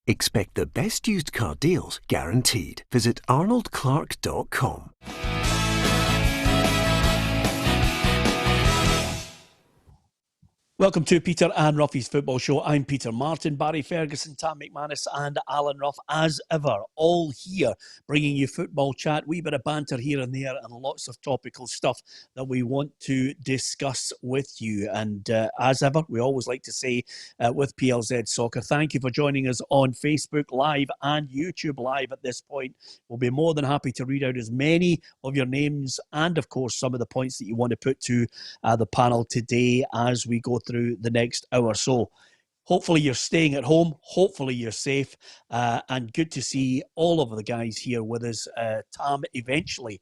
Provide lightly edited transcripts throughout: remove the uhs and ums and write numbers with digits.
Expect the best used car deals guaranteed. Visit arnoldclark.com. Welcome to Peter and Roughie's Football Show. I'm Peter Martin, Barry Ferguson, Tam McManus and Alan Rough, as ever, all here, bringing you football chat, wee bit of banter here and there, and lots of topical stuff that we want to discuss with you. And as ever, we always like to say with PLZ Soccer, thank you for joining us on Facebook Live and YouTube Live at this point. We'll be more than happy to read out as many of your names and, of course, some of the points that you want to put to the panel today as we go through the next hour. So hopefully you're staying at home, hopefully you're safe, and good to see all of the guys here with us. Tam eventually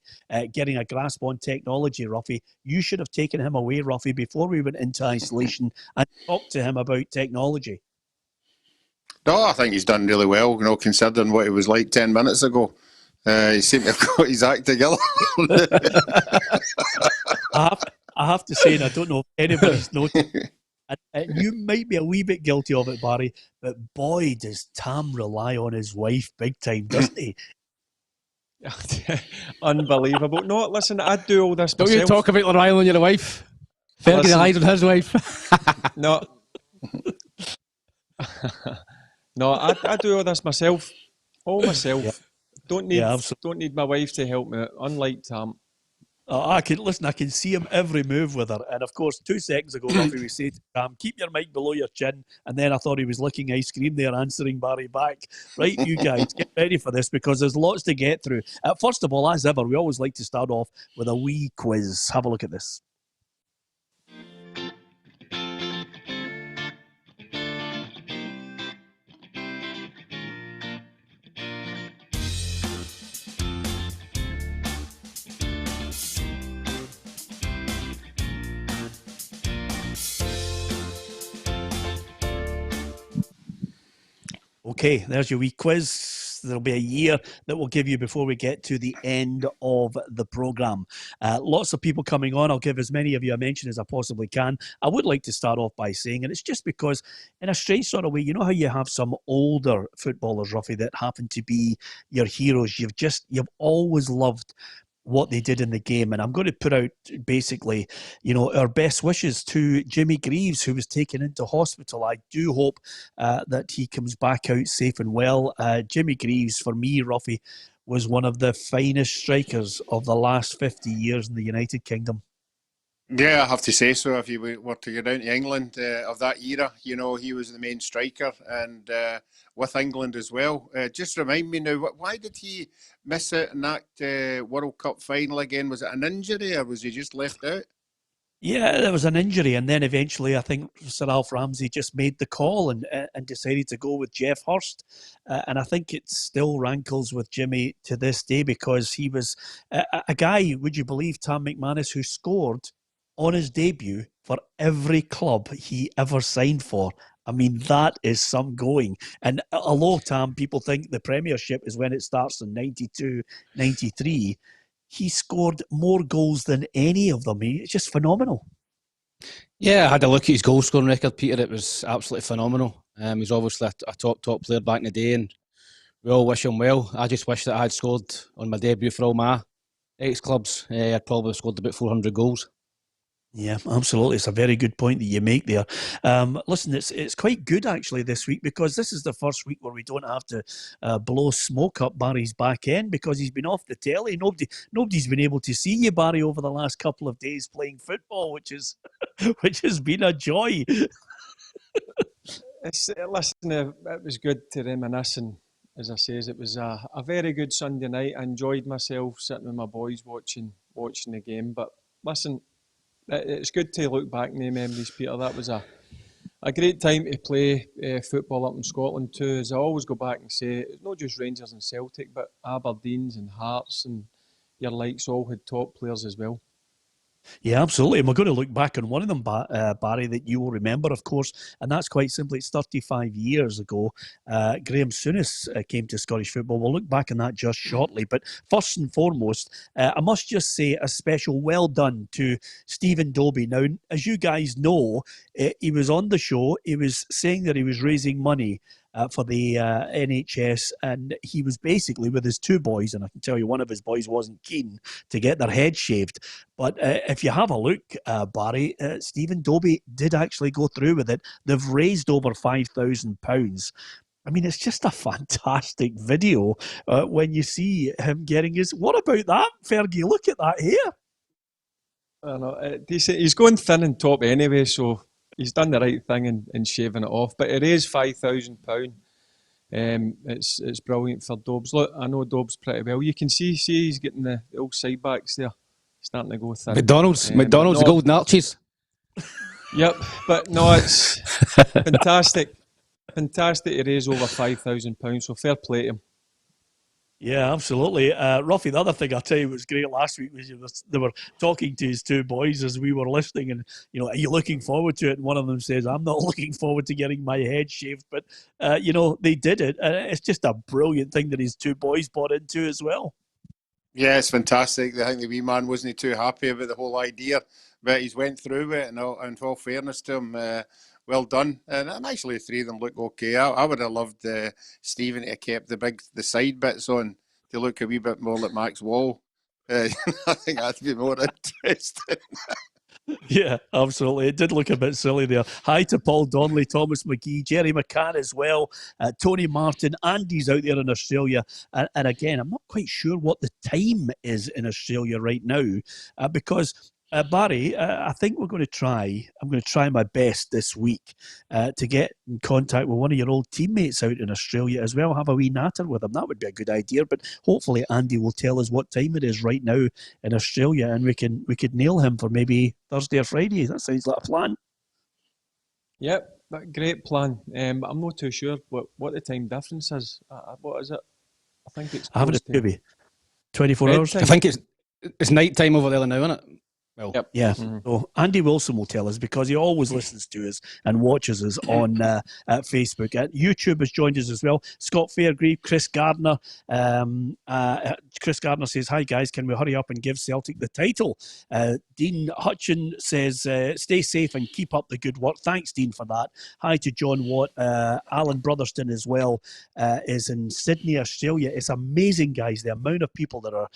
getting a grasp on technology. Roughie, you should have taken him away, Roughie, before we went into isolation and talked to him about technology. No, I think he's done really well, considering what he was like 10 minutes ago. He seemed to have got his act together. I have to say, and I don't know if anybody's noticed, and you might be a wee bit guilty of it, Barry, but boy, does Tam rely on his wife big time, doesn't he? Unbelievable. No, listen, I do all this Don't myself. you talk about relying on your wife. Fergie relies on his wife. No. No, I do all this myself. All myself. Yeah. Don't need my wife to help me, unlike Tam. I can see him every move with her. And of course, 2 seconds ago, Roughie, we said to Tam, keep your mic below your chin. And then I thought he was licking ice cream there, answering Barry back. Right, you guys, get ready for this because there's lots to get through. First of all, as ever, we always like to start off with a wee quiz. Have a look at this. Okay, there's your wee quiz. There'll be a year that we'll give you before we get to the end of the programme. Lots of people coming on. I'll give as many of you a mention as I possibly can. I would like to start off by saying, and it's just because in a strange sort of way, you know how you have some older footballers, Roughie, that happen to be your heroes. You've always loved what they did in the game. And I'm going to put out basically, our best wishes to Jimmy Greaves, who was taken into hospital. I do hope that he comes back out safe and well. Jimmy Greaves, for me, Roughie, was one of the finest strikers of the last 50 years in the United Kingdom. Yeah, I have to say so. If you were to go down to England of that era, he was the main striker and with England as well. Just remind me now, why did he miss it in that World Cup final again? Was it an injury or was he just left out? Yeah, there was an injury, and then eventually I think Sir Alf Ramsey just made the call and decided to go with Jeff Hurst. And I think it still rankles with Jimmy to this day because he was a guy, would you believe, Tam McManus, who scored on his debut for every club he ever signed for. I mean, that is some going. And although, Tam, people think the Premiership is when it starts in 92, 93, he scored more goals than any of them. It's just phenomenal. Yeah, I had a look at his goal scoring record, Peter. It was absolutely phenomenal. He's obviously a top player back in the day, and we all wish him well. I just wish that I had scored on my debut for all my ex-clubs. I'd probably scored about 400 goals. Yeah, absolutely. It's a very good point that you make there. Listen, it's quite good actually this week because this is the first week where we don't have to blow smoke up Barry's back end because he's been off the telly. Nobody's been able to see you, Barry, over the last couple of days playing football, which has been a joy. Listen, it was good to reminisce, and as I says, it was a very good Sunday night. I enjoyed myself sitting with my boys watching the game. But listen, it's good to look back in the memories, Peter. That was a great time to play football up in Scotland too. As I always go back and say, it's not just Rangers and Celtic, but Aberdeen's and Hearts and your likes all had top players as well. Yeah, absolutely. And we're going to look back on one of them, Barry, that you will remember, of course, and that's quite simply, it's 35 years ago. Graham Souness came to Scottish football. We'll look back on that just shortly. But first and foremost, I must just say a special well done to Stephen Dobie. Now, as you guys know, he was on the show. He was saying that he was raising money for the NHS, and he was basically with his two boys, and I can tell you one of his boys wasn't keen to get their head shaved. But if you have a look, Barry, Stephen Dobie did actually go through with it. They've raised over £5,000. I mean, it's just a fantastic video when you see him getting his... What about that, Fergie? Look at that hair. I know, he's going thin and top anyway, so he's done the right thing in shaving it off. But it is £5,000. It's brilliant for Dobbs. Look, I know Dobbs pretty well. You can see he's getting the old side backs there, starting to go thin. McDonald's, the golden arches. Yep, but no, it's fantastic. Fantastic to raise over £5,000, so fair play to him. Yeah, absolutely. Roughie, the other thing I'll tell you was great last week was they were talking to his two boys as we were listening, and, you know, are you looking forward to it? And one of them says, I'm not looking forward to getting my head shaved, but, you know, they did it. It's just a brilliant thing that his two boys bought into as well. Yeah, it's fantastic. I think the wee man wasn't too happy about the whole idea, but he's went through it, and in all fairness to him, well done. And actually, the three of them look okay. I would have loved Stephen to have kept the side bits on to look a wee bit more like Max Wall. I think that'd be more interesting. Yeah, absolutely. It did look a bit silly there. Hi to Paul Donnelly, Thomas McGee, Jerry McCann as well, Tony Martin. Andy's out there in Australia. And again, I'm not quite sure what the time is in Australia right now because... Barry, I think I'm going to try my best this week to get in contact with one of your old teammates out in Australia as well, have a wee natter with him. That would be a good idea, but hopefully Andy will tell us what time it is right now in Australia, and we could nail him for maybe Thursday or Friday. That sounds like a plan. Yep, great plan. I'm not too sure what the time difference is. What is it? I think it's... I haven't a maybe 24 hours. I think it's night time over there now, isn't it? Well, yep. Yeah. Mm-hmm. So Andy Wilson will tell us because he always listens to us and watches us on at Facebook. YouTube has joined us as well. Scott Fairgrieve, Chris Gardner. Chris Gardner says, "Hi guys, can we hurry up and give Celtic the title?" Dean Hutchin says, "Stay safe and keep up the good work." Thanks, Dean, for that. Hi to John Watt. Alan Brotherston as well is in Sydney, Australia. It's amazing, guys, the amount of people that are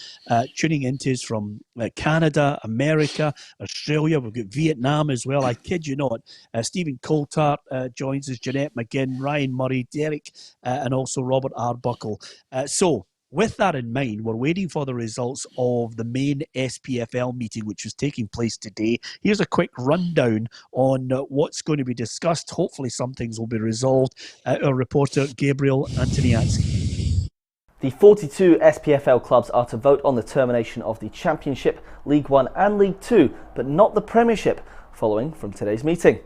tuning into us from Canada, America, Australia. We've got Vietnam as well. I kid you not. Stephen Coulthard joins us, Jeanette McGinn, Ryan Murray, Derek, and also Robert Arbuckle. So with that in mind, we're waiting for the results of the main SPFL meeting, which is taking place today. Here's a quick rundown on what's going to be discussed. Hopefully some things will be resolved. Our reporter, Gabriel Antoniazzi. The 42 SPFL clubs are to vote on the termination of the Championship, League One and League Two, but not the Premiership, following from today's meeting.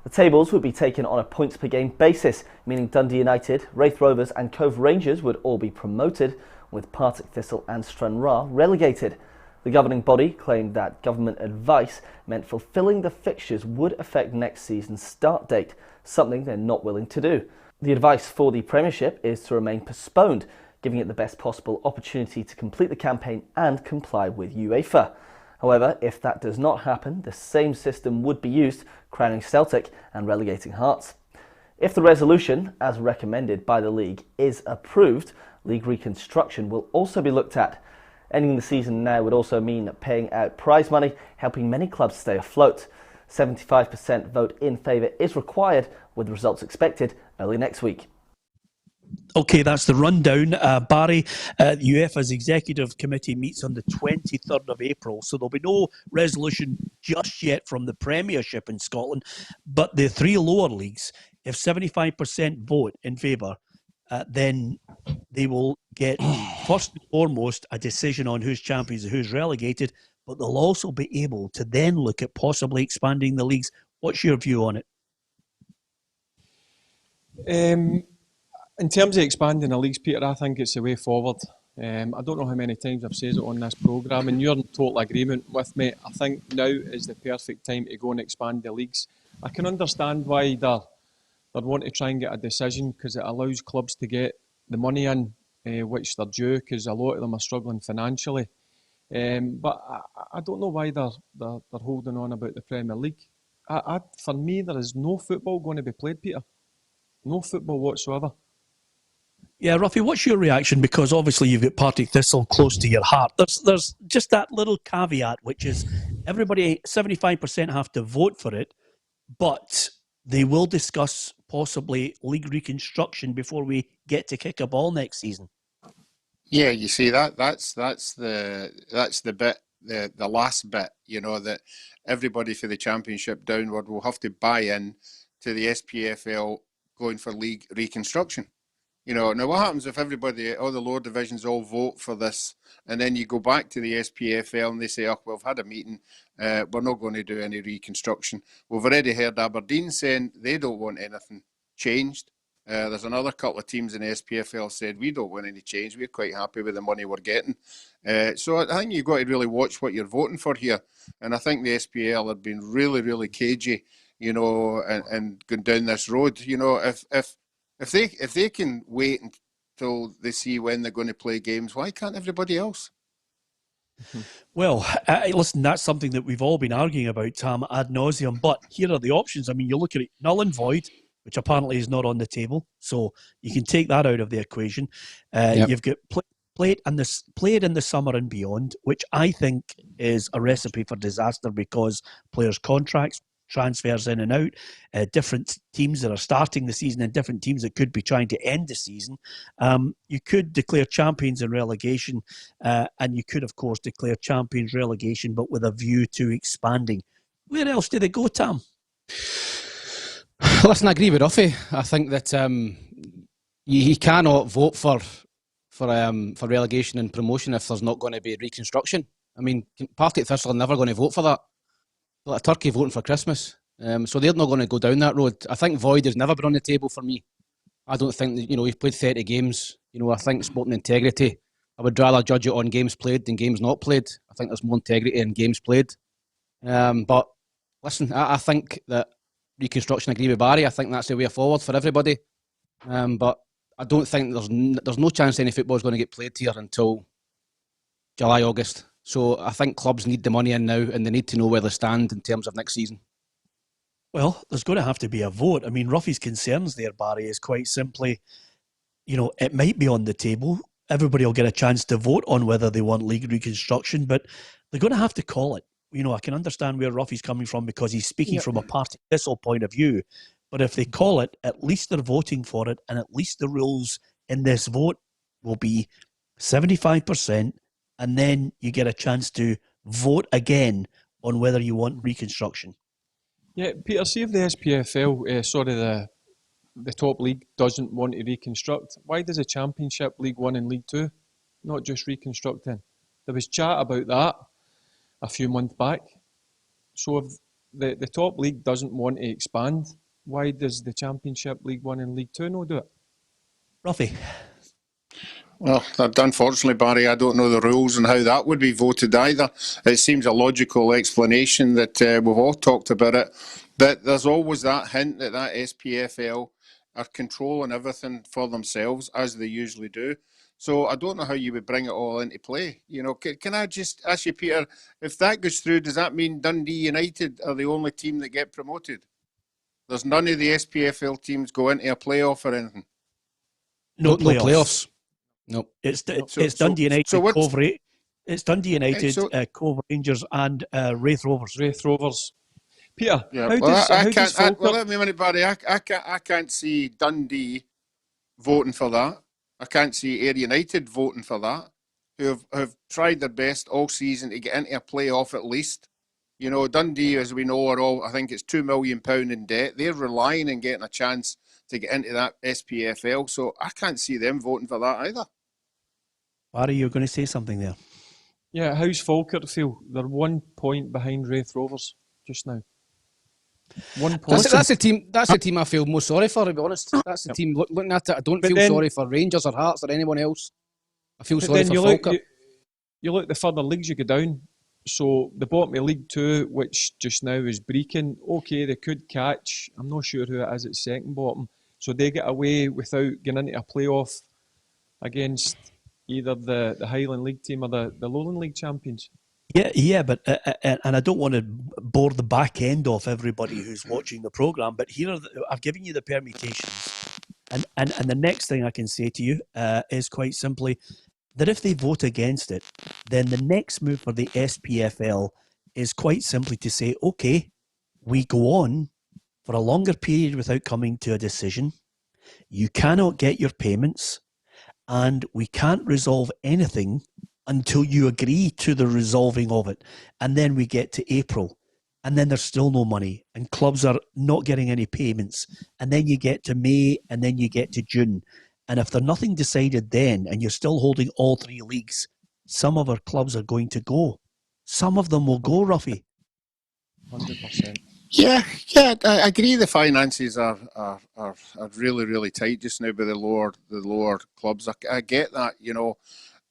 The tables would be taken on a points per game basis, meaning Dundee United, Raith Rovers and Cove Rangers would all be promoted, with Partick Thistle and Stranraer relegated. The governing body claimed that government advice meant fulfilling the fixtures would affect next season's start date, something they're not willing to do. The advice for the Premiership is to remain postponed, giving it the best possible opportunity to complete the campaign and comply with UEFA. However, if that does not happen, the same system would be used, crowning Celtic and relegating Hearts. If the resolution, as recommended by the league, is approved, league reconstruction will also be looked at. Ending the season now would also mean paying out prize money, helping many clubs stay afloat. 75% vote in favour is required, with results expected early next week. Okay, that's the rundown. Barry, UEFA's executive committee meets on the 23rd of April, so there'll be no resolution just yet from the Premiership in Scotland, but the three lower leagues, if 75% vote in favour, then they will get, first and foremost, a decision on who's champions and who's relegated, but they'll also be able to then look at possibly expanding the leagues. What's your view on it? In terms of expanding the leagues, Peter, I think it's the way forward. I don't know how many times I've said it on this programme, and you're in total agreement with me. I think now is the perfect time to go and expand the leagues. I can understand why they're want to try and get a decision, because it allows clubs to get the money in, which they're due, because a lot of them are struggling financially. But I don't know why they're holding on about the Premier League. For me, there is no football going to be played, Peter. No football whatsoever. Yeah, Roughie, what's your reaction? Because obviously you've got Partick Thistle close to your heart. There's just that little caveat, which is everybody, 75% have to vote for it, but they will discuss possibly league reconstruction before we get to kick a ball next season. Yeah, you see that's the bit, the last bit, that everybody for the championship downward will have to buy in to the SPFL going for league reconstruction. Now what happens if everybody, all the lower divisions all vote for this, and then you go back to the SPFL and they say, oh, we've had a meeting, we're not going to do any reconstruction. We've already heard Aberdeen saying they don't want anything changed. There's another couple of teams in the SPFL said, we don't want any change, we're quite happy with the money we're getting. So I think you've got to really watch what you're voting for here. And I think the SPL have been really, really cagey, and going down this road. If they can wait until they see when they're going to play games, why can't everybody else? Well, listen, that's something that we've all been arguing about, Tam, ad nauseum. But here are the options. I mean, you look at it, null and void, which apparently is not on the table. So you can take that out of the equation. Yep. You've got played in the summer and beyond, which I think is a recipe for disaster because players' contracts, transfers in and out, different teams that are starting the season and different teams that could be trying to end the season. You could declare champions in relegation, and you could, of course, declare champions relegation, but with a view to expanding. Where else did it go, Tam? Listen, I agree with Roughie. I think that you cannot vote for relegation and promotion if there's not going to be reconstruction. I mean, Partick Thistle are never going to vote for that. Like a turkey voting for Christmas. So they're not going to go down that road. I think void has never been on the table for me. I don't think that, we've played 30 games. I think sporting integrity, I would rather judge it on games played than games not played. I think there's more integrity in games played. But listen, I think that reconstruction, I agree with Barry. I think that's the way forward for everybody. But I don't think there's no chance any football is going to get played here until July, August. So I think clubs need the money in now and they need to know where they stand in terms of next season. Well, there's going to have to be a vote. I mean, Roughie's concerns there, Barry, is quite simply, it might be on the table. Everybody will get a chance to vote on whether they want league reconstruction, but they're going to have to call it. I can understand where Roughie's coming from because he's speaking from a Partick Thistle point of view. But if they call it, at least they're voting for it, and at least the rules in this vote will be 75%, and then you get a chance to vote again on whether you want reconstruction. Yeah, Peter, see if the SPFL, the top league doesn't want to reconstruct, why does the Championship, League 1 and League 2 not just reconstructing? There was chat about that a few months back. So if the top league doesn't want to expand, why does the Championship, League 1 and League 2 not do it? Roughie. Well, unfortunately, Barry, I don't know the rules and how that would be voted either. It seems a logical explanation that we've all talked about it, but there's always that hint that SPFL are controlling everything for themselves, as they usually do. So I don't know how you would bring it all into play. Can I just ask you, Peter, if that goes through, does that mean Dundee United are the only team that get promoted? There's none of the SPFL teams go into a playoff or anything? No playoffs. Nope. It's Dundee United, it's Dundee United, Cove Rangers and Wraith Rovers. Peter, yeah, let me a minute, Barry. I can't see Dundee voting for that. I can't see Ayr United voting for that, who have tried their best all season to get into a playoff at least. Dundee, as we know, are all, I think it's £2 million in debt. They're relying on getting a chance to get into that SPFL, so I can't see them voting for that either. Barry, you're going to say something there. Yeah, how's Falkirk feel? They're 1 point behind Wraith Rovers just now. 1 point. That's the team I feel most sorry for, to be honest. That's the team, looking at it, I don't feel sorry for Rangers or Hearts or anyone else. I feel sorry for Falkirk. You look at the further leagues you go down. So the bottom of League 2, which just now is Brecon, okay, they could catch, I'm not sure who it is at second bottom, so they get away without getting into a playoff against either the Highland League team or the Lowland League champions. Yeah, but and I don't want to bore the back end off everybody who's watching the programme, but here I've given you the permutations And the next thing I can say to you is quite simply that if they vote against it, then the next move for the SPFL is quite simply to say, okay, we go on for a longer period without coming to a decision. You cannot get your payments, and we can't resolve anything until you agree to the resolving of it. And then we get to April, and then there's still no money, and clubs are not getting any payments. And then you get to May, and then you get to June. And if there's nothing decided then, and you're still holding all three leagues, some of our clubs are going to go. Some of them will go, Roughie. 100%. Yeah, I agree. The finances are really, really tight just now by the lower clubs. I get that,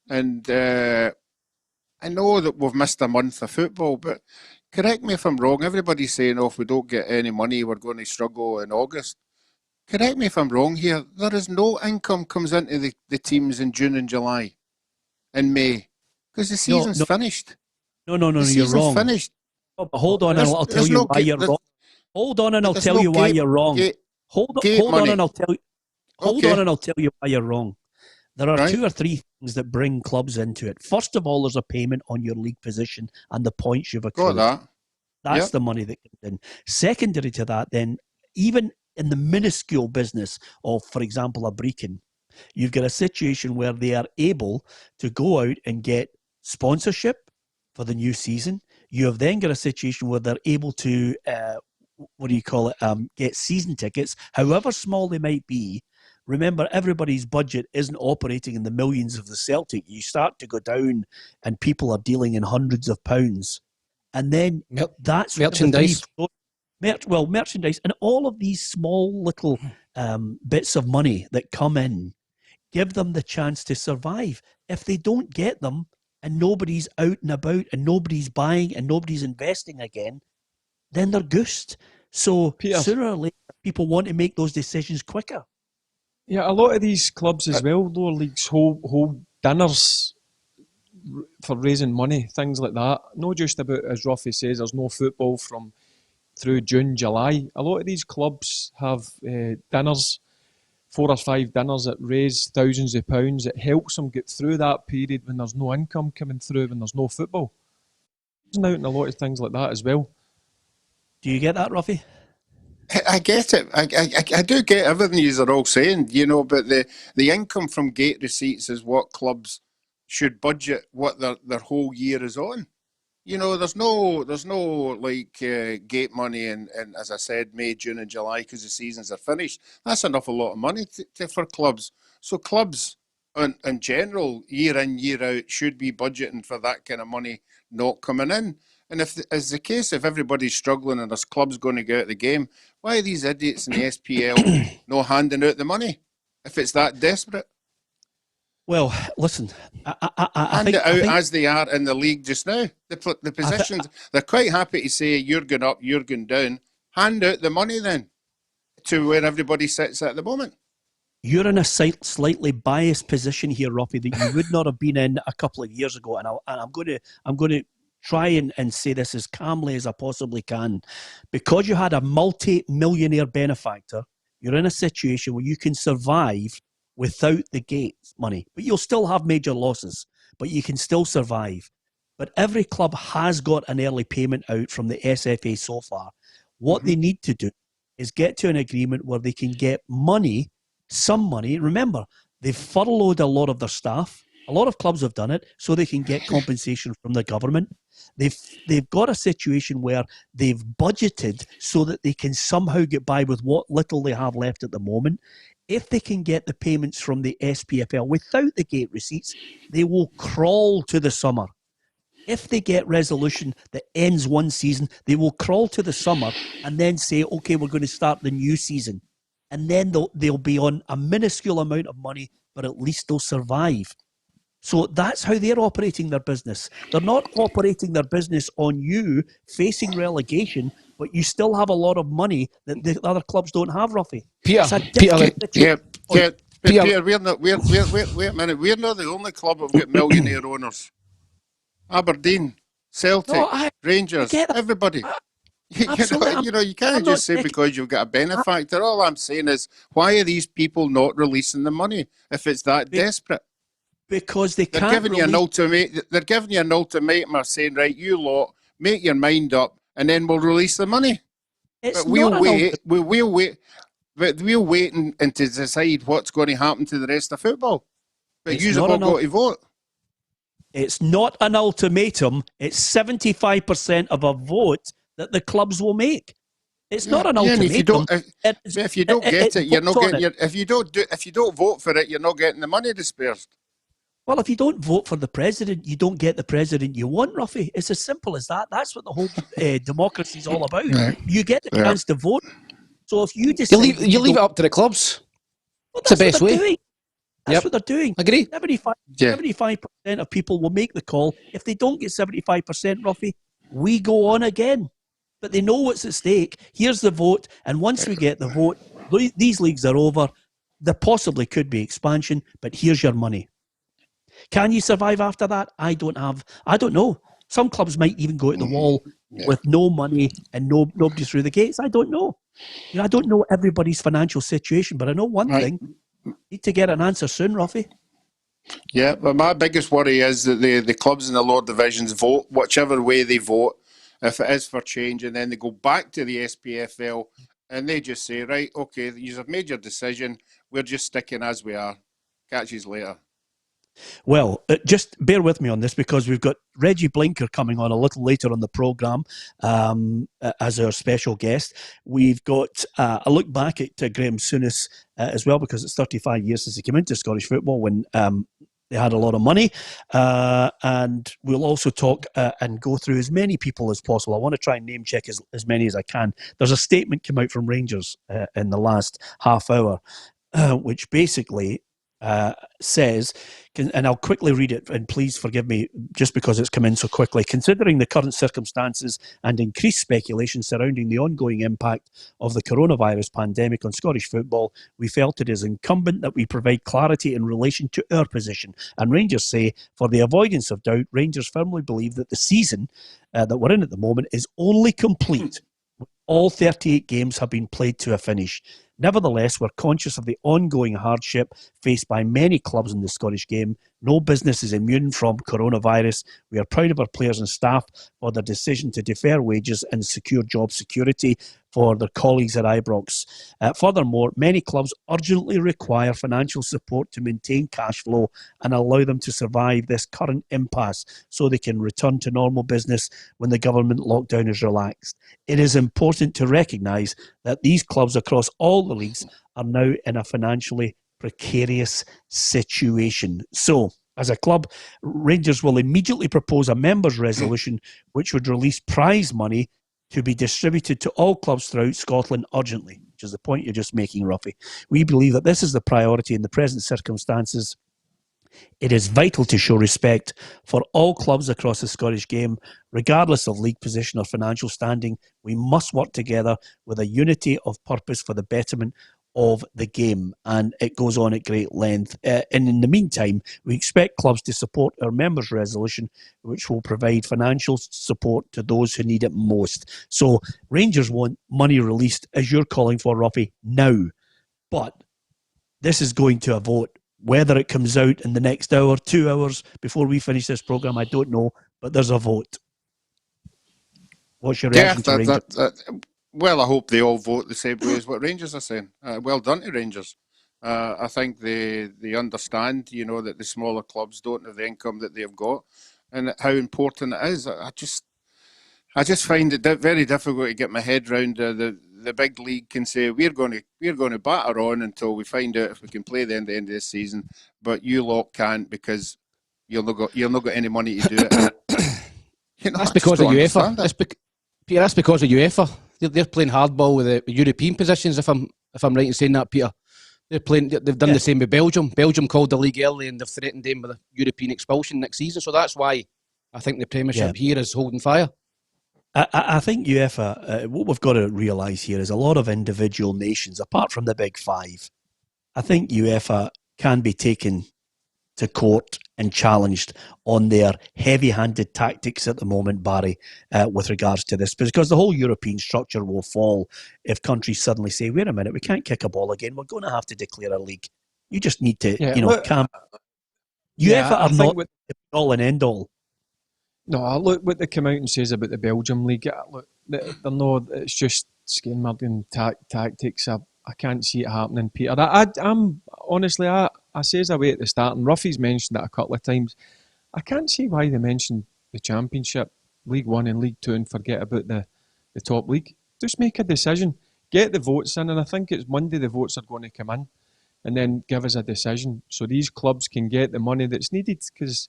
and I know that we've missed a month of football, but correct me if I'm wrong. Everybody's saying, if we don't get any money, we're going to struggle in August. Correct me if I'm wrong here. There is no income comes into the teams in June and July and May because the season's finished. No, you're wrong. Finished. Oh, hold on, and I'll tell you why you're wrong. Hold on, and I'll tell you why you're wrong. Hold on, and I'll tell you. Hold on, and I'll tell you why you're wrong. There are two or three things that bring clubs into it. First of all, there's a payment on your league position and the points you've accrued. Got that. That's the money that comes in. Secondary to that, then, even in the minuscule business of, for example, a Brecon, you've got a situation where they are able to go out and get sponsorship for the new season. You have then got a situation where they're able to, get season tickets, however small they might be. Remember, everybody's budget isn't operating in the millions of the Celtic. You start to go down and people are dealing in hundreds of pounds. And then that's merchandise. Merchandise and all of these small little bits of money that come in give them the chance to survive. If they don't get them and nobody's out and about and nobody's buying and nobody's investing again, then they're goosed. So Peter, sooner or later, people want to make those decisions quicker. Yeah, a lot of these clubs as well, lower leagues, hold dinners for raising money, things like that. Not just about, as Roughie says, there's no football from through June, July. A lot of these clubs have dinners, 4 or 5 dinners that raise thousands of pounds. It helps them get through that period when there's no income coming through, when there's no football. It's out in a lot of things like that as well. Do you get that, Roughie? I get it. I do get everything you are all saying, but the income from gate receipts is what clubs should budget what their whole year is on. There's no gate money and as I said, May, June and July because the seasons are finished. That's an awful lot of money for clubs. So clubs in general, year in, year out, should be budgeting for that kind of money not coming in. And if it's the case, if everybody's struggling and there's clubs going to go out of the game, why are these idiots in the SPL not handing out the money if it's that desperate? Well, listen, I think as they are in the league just now. The positions, they're quite happy to say you're going up, you're going down. Hand out the money then to where everybody sits at the moment. You're in a slightly biased position here, Roughie, that you would not have been in a couple of years ago. And I'm going to try and say this as calmly as I possibly can. Because you had a multi-millionaire benefactor, you're in a situation where you can survive without the gate money. But you'll still have major losses, but you can still survive. But every club has got an early payment out from the SFA so far. What they need to do is get to an agreement where they can get money, some money. Remember, they've furloughed a lot of their staff. A lot of clubs have done it so they can get compensation from the government. They've got a situation where they've budgeted so that they can somehow get by with what little they have left at the moment. If they can get the payments from the SPFL without the gate receipts, they will crawl to the summer. If they get resolution that ends one season, they will crawl to the summer and then say, okay, we're going to start the new season. And then they'll be on a minuscule amount of money, but at least they'll survive. So that's how they're operating their business. They're not operating their business on you facing relegation, but you still have a lot of money that the other clubs don't have, Roughie. Peter, we're not, wait a minute. We're not the only club who've got millionaire owners. Aberdeen, Celtic, Rangers, everybody. Absolutely. You can't just say because you've got a benefactor. All I'm saying is, why are these people not releasing the money if it's that desperate? Because they're giving you an ultimatum. They're giving you an ultimatum or saying, right, you lot, make your mind up, and then we'll release the money. But we'll wait. We'll wait. But we'll wait and to decide what's going to happen to the rest of football. But you've all got to vote. It's not an ultimatum. It's 75% of a vote that the clubs will make. It's not an ultimatum. If you don't get it, you're not getting. If you don't vote for it, you're not getting the money dispersed. Well, if you don't vote for the president, you don't get the president you want, Roughie. It's as simple as that. That's what the whole democracy is all about. Right. You get the chance to vote. So if you decide... You leave it up to the clubs. Well, that's the best way. That's what they're doing. Agree. 75% of people will make the call. If they don't get 75%, Roughie, we go on again. But they know what's at stake. Here's the vote. And once we get the vote, these leagues are over. There possibly could be expansion, but here's your money. Can you survive after that? I don't know. Some clubs might even go to the wall with no money and nobody through the gates. I don't know. I don't know everybody's financial situation, but I know one thing. Need to get an answer soon, Roughie. Yeah, but my biggest worry is that the clubs in the lower divisions vote whichever way they vote, if it is for change, and then they go back to the SPFL and they just say, right, okay, you have made your decision. We're just sticking as we are. Catch you later. Well, just bear with me on this because we've got Reggie Blinker coming on a little later on the programme as our special guest. We've got a look back at Graham Souness as well because it's 35 years since he came into Scottish football when they had a lot of money. And we'll also talk and go through as many people as possible. I want to try and name check as many as I can. There's a statement come out from Rangers in the last half hour, which basically... says, and I'll quickly read it, and please forgive me just because it's come in so quickly. Considering the current circumstances and increased speculation surrounding the ongoing impact of the coronavirus pandemic on Scottish football, we felt it is incumbent that we provide clarity in relation to our position. And Rangers say, for the avoidance of doubt, Rangers firmly believe that the season that we're in at the moment is only complete. All 38 games have been played to a finish. Nevertheless, we're conscious of the ongoing hardship faced by many clubs in the Scottish game. No business is immune from coronavirus. We are proud of our players and staff for their decision to defer wages and secure job security for their colleagues at Ibrox. Furthermore, many clubs urgently require financial support to maintain cash flow and allow them to survive this current impasse so they can return to normal business when the government lockdown is relaxed. It is important to recognise that these clubs across all the leagues are now in a financially precarious situation. So, as a club, Rangers will immediately propose a members' resolution which would release prize money to be distributed to all clubs throughout Scotland urgently, which is the point you're just making, Roughie. We believe that this is the priority in the present circumstances. It is vital to show respect for all clubs across the Scottish game, regardless of league position or financial standing. We must work together with a unity of purpose for the betterment of the game. And it goes on at great length. And in the meantime, we expect clubs to support our members' resolution, which will provide financial support to those who need it most. So Rangers want money released, as you're calling for, Roughie, now. But this is going to a vote. Whether it comes out in the next hour, 2 hours before we finish this programme, I don't know, but there's a vote. What's your reaction to Rangers? Well, I hope they all vote the same way as what Rangers are saying. Well done to Rangers. I think they understand, that the smaller clubs don't have the income that they've got and how important it is. I just find it very difficult to get my head around the big league can say we're going to batter on until we find out if we can play the end of this season, but you lot can't because you'll not got any money to do it. That's because of UEFA. Peter, that's because of UEFA. They're playing hardball with the European positions. If I'm right in saying that, Peter, they've done the same with Belgium. Belgium called the league early and they've threatened them with a European expulsion next season. So that's why I think the Premiership here is holding fire. I think UEFA, what we've got to realise here is a lot of individual nations, apart from the big five, I think UEFA can be taken to court and challenged on their heavy-handed tactics at the moment, Barry, with regards to this, because the whole European structure will fall if countries suddenly say, wait a minute, we can't kick a ball again, we're going to have to declare a league. You just need to, calm. UEFA are not the all and end all. No, look what they come out and says about the Belgium league. Look, they're not. It's just skin-murdering tactics. I can't see it happening, Peter. I'm honestly, I says away at the start, and Roughie's mentioned it a couple of times. I can't see why they mentioned the Championship, League One and League Two, and forget about the top league. Just make a decision, get the votes in, and I think it's Monday the votes are going to come in, and then give us a decision so these clubs can get the money that's needed. Because,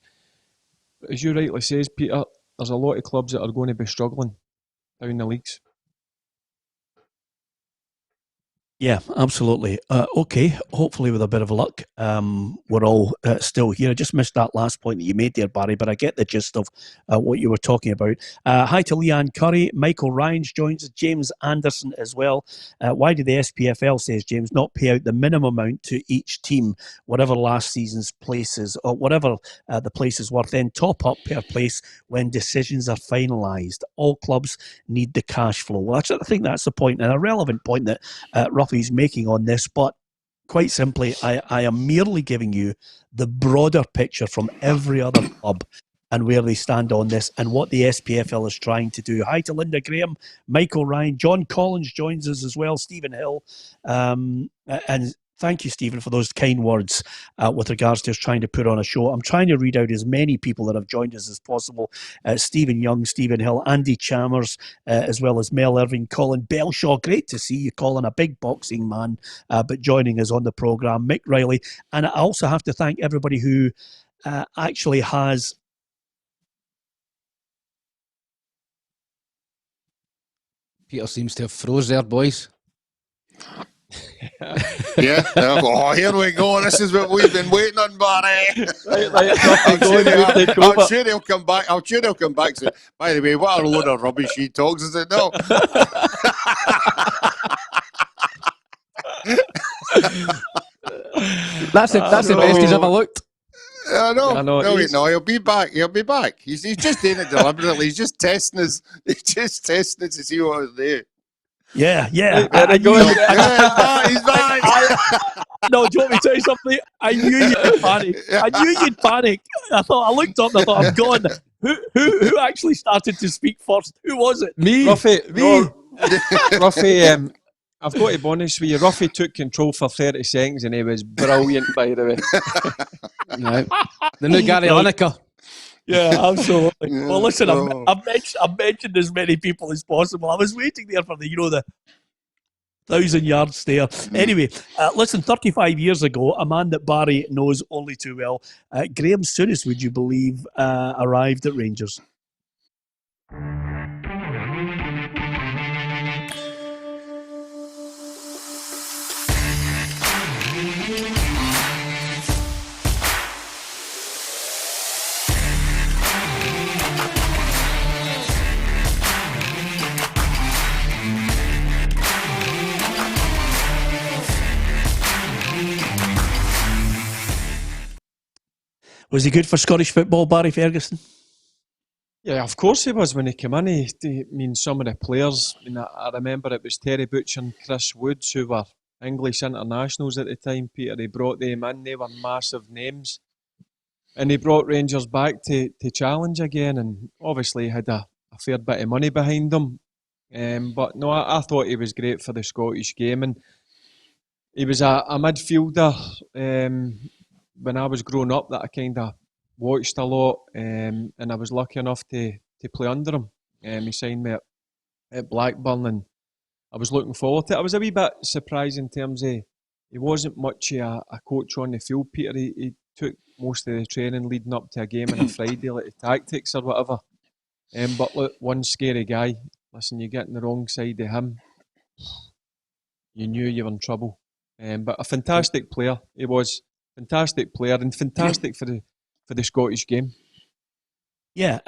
as you rightly says, Peter, there's a lot of clubs that are going to be struggling down the leagues. Yeah, absolutely. Okay, hopefully with a bit of luck, we're all still here. I just missed that last point that you made there, Barry, but I get the gist of what you were talking about. Hi to Leanne Curry. Michael Rhines joins us. James Anderson as well. Why did the SPFL, says James, not pay out the minimum amount to each team, whatever last season's places, or whatever the place is worth, then top up per place when decisions are finalised? All clubs need the cash flow. Well, actually, I think that's the point, and a relevant point that Roughie's making on this, but quite simply, I am merely giving you the broader picture from every other club and where they stand on this and what the SPFL is trying to do. Hi to Linda Graham, Michael Ryan, John Collins joins us as well, Stephen Hill, and thank you, Stephen, for those kind words with regards to us trying to put on a show. I'm trying to read out as many people that have joined us as possible. Stephen Young, Stephen Hill, Andy Chalmers, as well as Mel Irving, Colin Belshaw. Great to see you, Colin, a big boxing man, but joining us on the programme. Mick Riley. And I also have to thank everybody who actually has... Peter seems to have froze there, boys. Yeah. Oh, here we go. This is what we've been waiting on, Barry. I'm sure he'll come back. I'm sure he'll come back. So, by the way, what a load of rubbish he talks, is it? No. That's the best he's ever looked. I know. No, he'll be back. He'll be back. He's just doing it deliberately. He's just testing us. He's just testing it to see what was there. Yeah. He's back. No, do you want me to tell you something? I knew you'd panic. I looked up and I thought, I'm gone. Who actually started to speak first? Who was it? Me. Roughie, I've got to be honest with you. Roughie took control for 30 seconds and he was brilliant, by the way. No. The new Gary Lineker. Yeah, absolutely. Well, listen, I've mentioned as many people as possible. I was waiting there for the 1,000-yard stare. Anyway, listen, 35 years ago, a man that Barry knows only too well, Graham Souness, would you believe, arrived at Rangers. Was he good for Scottish football, Barry Ferguson? Yeah, of course he was when he came in. Some of the players, I remember it was Terry Butcher and Chris Woods who were English internationals at the time, Peter. He brought them in, they were massive names. And he brought Rangers back to challenge again, and obviously had a fair bit of money behind them. But no, I thought he was great for the Scottish game, and he was a midfielder when I was growing up that I kind of watched a lot, and I was lucky enough to play under him. He signed me at Blackburn, and I was looking forward to it. I was a wee bit surprised in terms of he wasn't much a coach on the field, Peter. He took most of the training leading up to a game on a Friday, like the tactics or whatever. But look, one scary guy. Listen, you get in the wrong side of him, you knew you were in trouble. But a fantastic player. He was. Fantastic player and fantastic for the Scottish game. Yeah,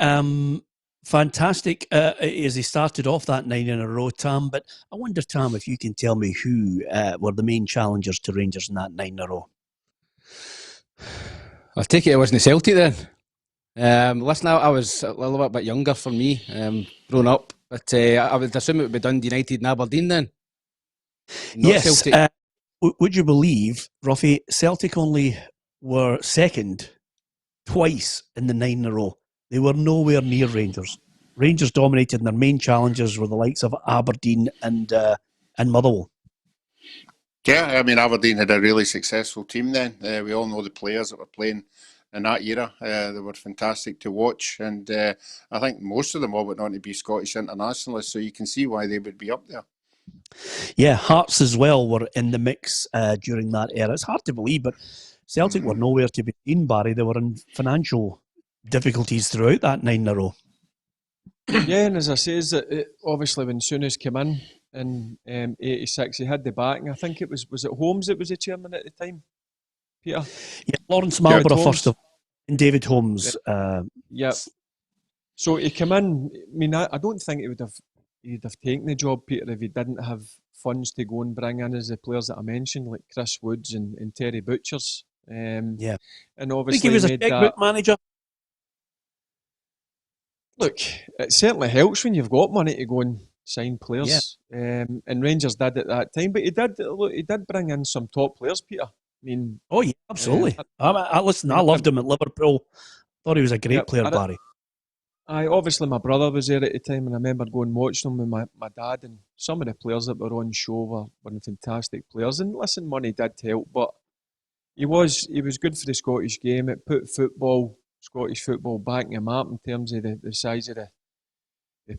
fantastic as he started off that 9 in a row, Tam. But I wonder, Tam, if you can tell me who were the main challengers to Rangers in that 9 in a row. I take it wasn't Celtic then. Listen, I was a little bit younger for me, growing up, but I would assume it would be Dundee United and Aberdeen then. Not Yes. Celtic. Would you believe, Roughie, Celtic only were second twice in the 9 in a row. They were nowhere near Rangers. Rangers dominated, and their main challengers were the likes of Aberdeen and Motherwell. Yeah, I mean, Aberdeen had a really successful team then. We all know the players that were playing in that era. They were fantastic to watch, and I think most of them all went on to be Scottish internationalists, so you can see why they would be up there. Yeah, Hearts as well were in the mix during that era. It's hard to believe, but Celtic were nowhere to be seen, Barry. They were in financial difficulties throughout that 9 in a row. Yeah, and as I say, obviously when Souness came in 86, he had the backing. I think it was it Holmes that was the chairman at the time, Peter? Yeah, Lawrence Marlborough first of all, and David Holmes. Yeah. So he came in. I mean, I don't think he'd have taken the job, Peter, if he didn't have funds to go and bring in as the players that I mentioned, like Chris Woods and Terry Butchers. Yeah, and I obviously think he was a checkbook manager. Look, it certainly helps when you've got money to go and sign players. Yeah. And Rangers did at that time, but he did bring in some top players, Peter. I mean, oh yeah, absolutely. I loved him at Liverpool. Thought he was a great player, Barry. Obviously my brother was there at the time, and I remember going and watching him with my dad, and some of the players that were on show were fantastic players. And listen, money did help, but he was good for the Scottish game. It put Scottish football back in the map in terms of the size of the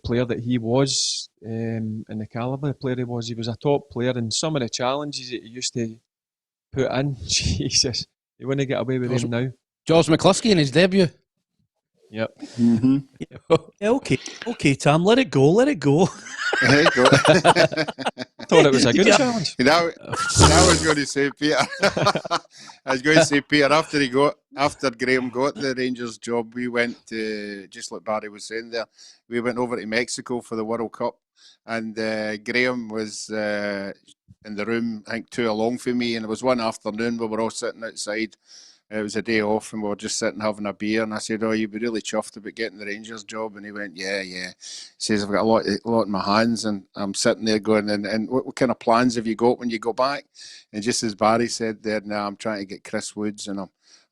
player that he was, and the calibre of player he was. He was a top player, and some of the challenges that he used to put in, Jesus, you wouldn't get away with him now. George McCluskey in his debut. Yep. Mm-hmm. Yeah, okay, Tam, let it go. There you go. I thought it was a good challenge. I was going to say, Peter. After Graham got the Rangers job, we went to, just like Barry was saying there, we went over to Mexico for the World Cup, and Graham was in the room, I think, too along for me, and it was one afternoon we were all sitting outside. It was a day off, and we were just sitting having a beer. And I said, "Oh, you'd be really chuffed about getting the Rangers job." And he went, "Yeah." He says, "I've got a lot in my hands," and I'm sitting there going, "And what kind of plans have you got when you go back?" And just as Barry said there, "Now I'm trying to get Chris Woods, and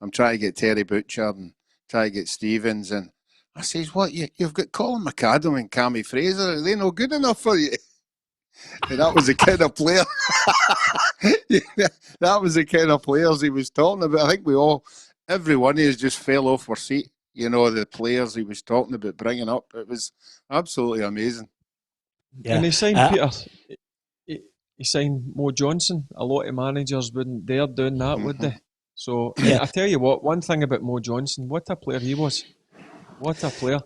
I'm trying to get Terry Butcher, and try to get Stevens." And I says, "What? You've got Colin McAdam and Cammy Fraser? Are they no good enough for you?" And that was the kind of player. That was the kind of players he was talking about. I think every one of us just fell off our seat. You know, the players he was talking about bringing up. It was absolutely amazing. Yeah. And he signed Peter. He signed Mo Johnson. A lot of managers wouldn't dare doing that, would they? So I tell you what. One thing about Mo Johnson, what a player he was. What a player.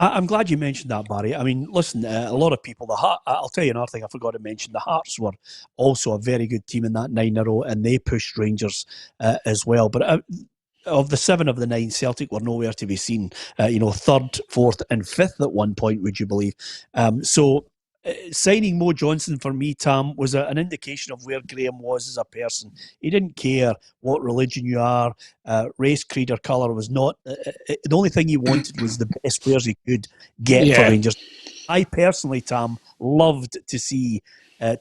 I'm glad you mentioned that, Barry. I mean, listen, a lot of people, I'll tell you another thing I forgot to mention. The Hearts were also a very good team in that 9 in a row, and they pushed Rangers as well. But of the 7 of the 9, Celtic were nowhere to be seen. 3rd, 4th and 5th at one point, would you believe? Signing Mo Johnson for me, Tam, was an indication of where Graham was as a person. He didn't care what religion you are, race, creed or colour was not. The only thing he wanted was the best players he could get for Rangers. I personally, Tam, loved to see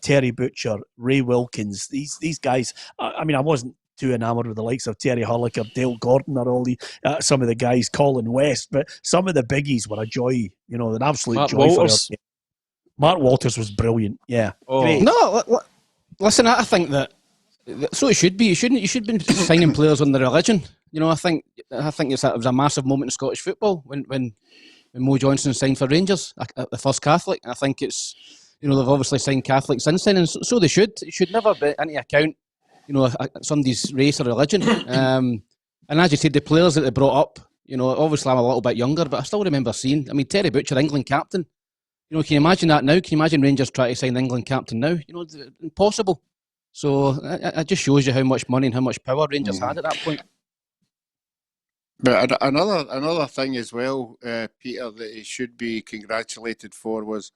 Terry Butcher, Ray Wilkins, these guys. I mean, I wasn't too enamoured with the likes of Terry Hurlick or Dale Gordon or all some of the guys, Colin West, but some of the biggies were a joy, an absolute Mark joy Walters. for them. Mark Walters was brilliant. Yeah. Great. No, listen, I think that so it should be. You should be signing players on the religion. I think it was a massive moment in Scottish football when Mo Johnson signed for Rangers, the first Catholic. I think it's they've obviously signed Catholics since then, and so they should. It should never be into account somebody's race or religion. And as you said, the players that they brought up. Obviously I'm a little bit younger, but I still remember seeing. I mean, Terry Butcher, England captain. Can you imagine that now? Can you imagine Rangers trying to sign the England captain now? Impossible. So it just shows you how much money and how much power Rangers had at that point. But another thing as well, Peter, that he should be congratulated for was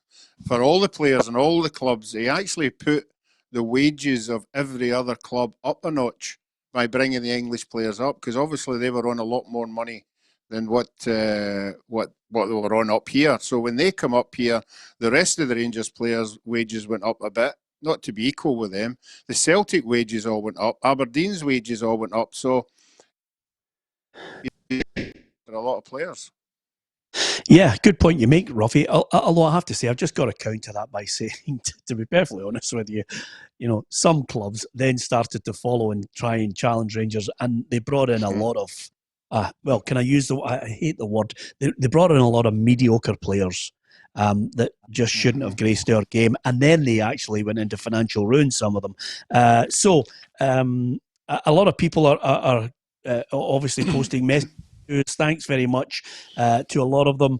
for all the players and all the clubs, he actually put the wages of every other club up a notch by bringing the English players up, because obviously they were on a lot more money than what they were on up here. So when they come up here, the rest of the Rangers players' wages went up a bit, not to be equal with them. The Celtic wages all went up. Aberdeen's wages all went up. So there are a lot of players. Yeah, good point you make, Roughie. Although I have to say, I've just got to counter that by saying, to be perfectly honest with you, some clubs then started to follow and try and challenge Rangers, and they brought in a lot of, can I use I hate the word, they brought in a lot of mediocre players that just shouldn't have graced our game, and then they actually went into financial ruin, some of them. So a lot of people are obviously posting messages. Thanks very much to a lot of them.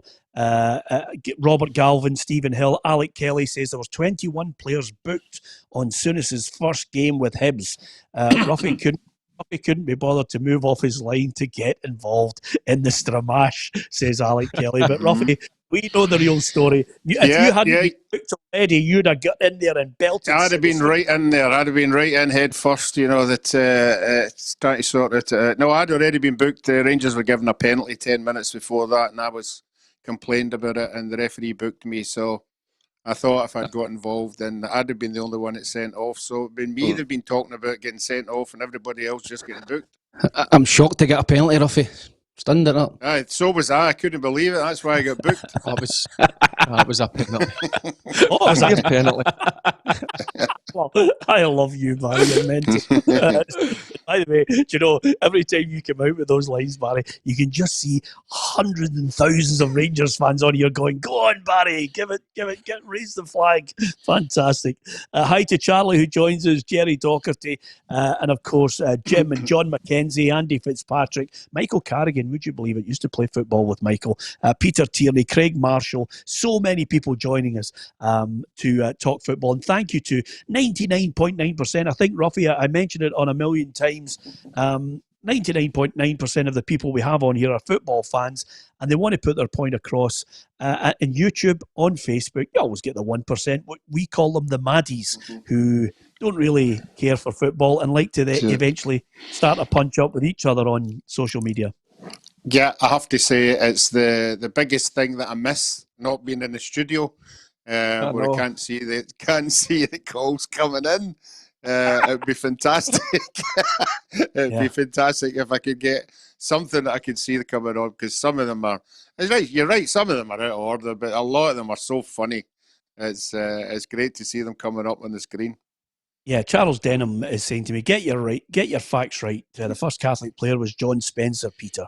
Robert Galvin, Stephen Hill, Alec Kelly says there was 21 players booked on Souness's first game with Hibs. Roughie couldn't be bothered to move off his line to get involved in the stramash, says Alec Kelly. But Roughie, we know the real story. If you hadn't been booked already, you'd have got in there and belted. I'd have been right in there. I'd have been right in head first, trying to sort it. No, I'd already been booked. The Rangers were given a penalty 10 minutes before that, and I was complained about it, and the referee booked me. So I thought if I'd got involved, then I'd have been the only one that sent off. So it'd been me that'd been talking about getting sent off, and everybody else just getting booked. I'm shocked to get a penalty, Roughie. Stunned it up. So was I. I couldn't believe it. That's why I got booked. That was a penalty. Oh, was a penalty. Well, I love you, Barry. You're mental. By the way, every time you come out with those lines, Barry, you can just see hundreds and thousands of Rangers fans on here going, "Go on, Barry, give it, raise the flag." Fantastic. Hi to Charlie, who joins us, Jerry Docherty, and of course Jim and John McKenzie, Andy Fitzpatrick, Michael Carrigan. Would you believe it? Used to play football with Michael. Peter Tierney, Craig Marshall. So many people joining us to talk football, and thank you to 99.9%. I think, Roughie, I mentioned it on a million times. 99.9% of the people we have on here are football fans, and they want to put their point across. In YouTube, on Facebook, you always get the 1%. We call them the maddies, who don't really care for football and like to eventually start a punch up with each other on social media. Yeah, I have to say it's the biggest thing that I miss, not being in the studio, where I can't see the calls coming in. It'd be fantastic. It'd be fantastic if I could get something that I could see coming on, because some of them are. You're right. Some of them are out of order, but a lot of them are so funny. It's great to see them coming up on the screen. Yeah, Charles Denham is saying to me, get your facts right. The first Catholic player was John Spencer, Peter.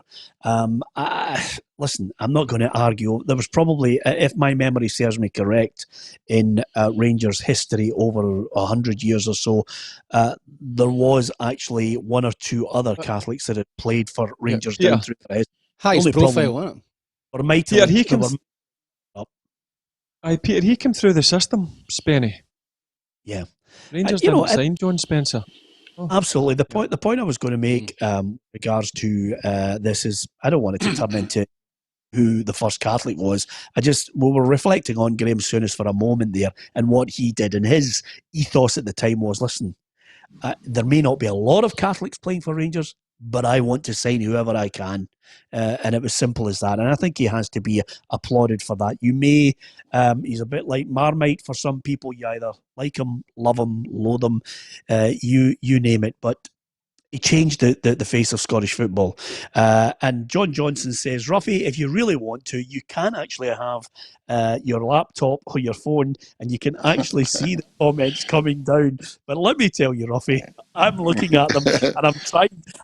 Listen, I'm not going to argue. There was probably, if my memory serves me correct, in Rangers history over 100 years or so, there was actually one or two other Catholics that had played for Rangers down through the history. Highest profile, wasn't it? Or might Peter, he came through the system, Spenny. Yeah. Rangers didn't sign John Spencer. Absolutely. The point I was going to make regards to this is, I don't want it to turn into who the first Catholic was. We were reflecting on Graham Souness for a moment there and what he did, and his ethos at the time was, listen, there may not be a lot of Catholics playing for Rangers, but I want to sign whoever I can. And it was simple as that. And I think he has to be applauded for that. You may, he's a bit like Marmite for some people. You either like him, love him, loathe him, you name it. But he changed the face of Scottish football. And John Johnson says, Roughie, if you really want to, you can actually have your laptop or your phone, and you can actually see the comments coming down. But let me tell you, Roughie, I'm looking at them and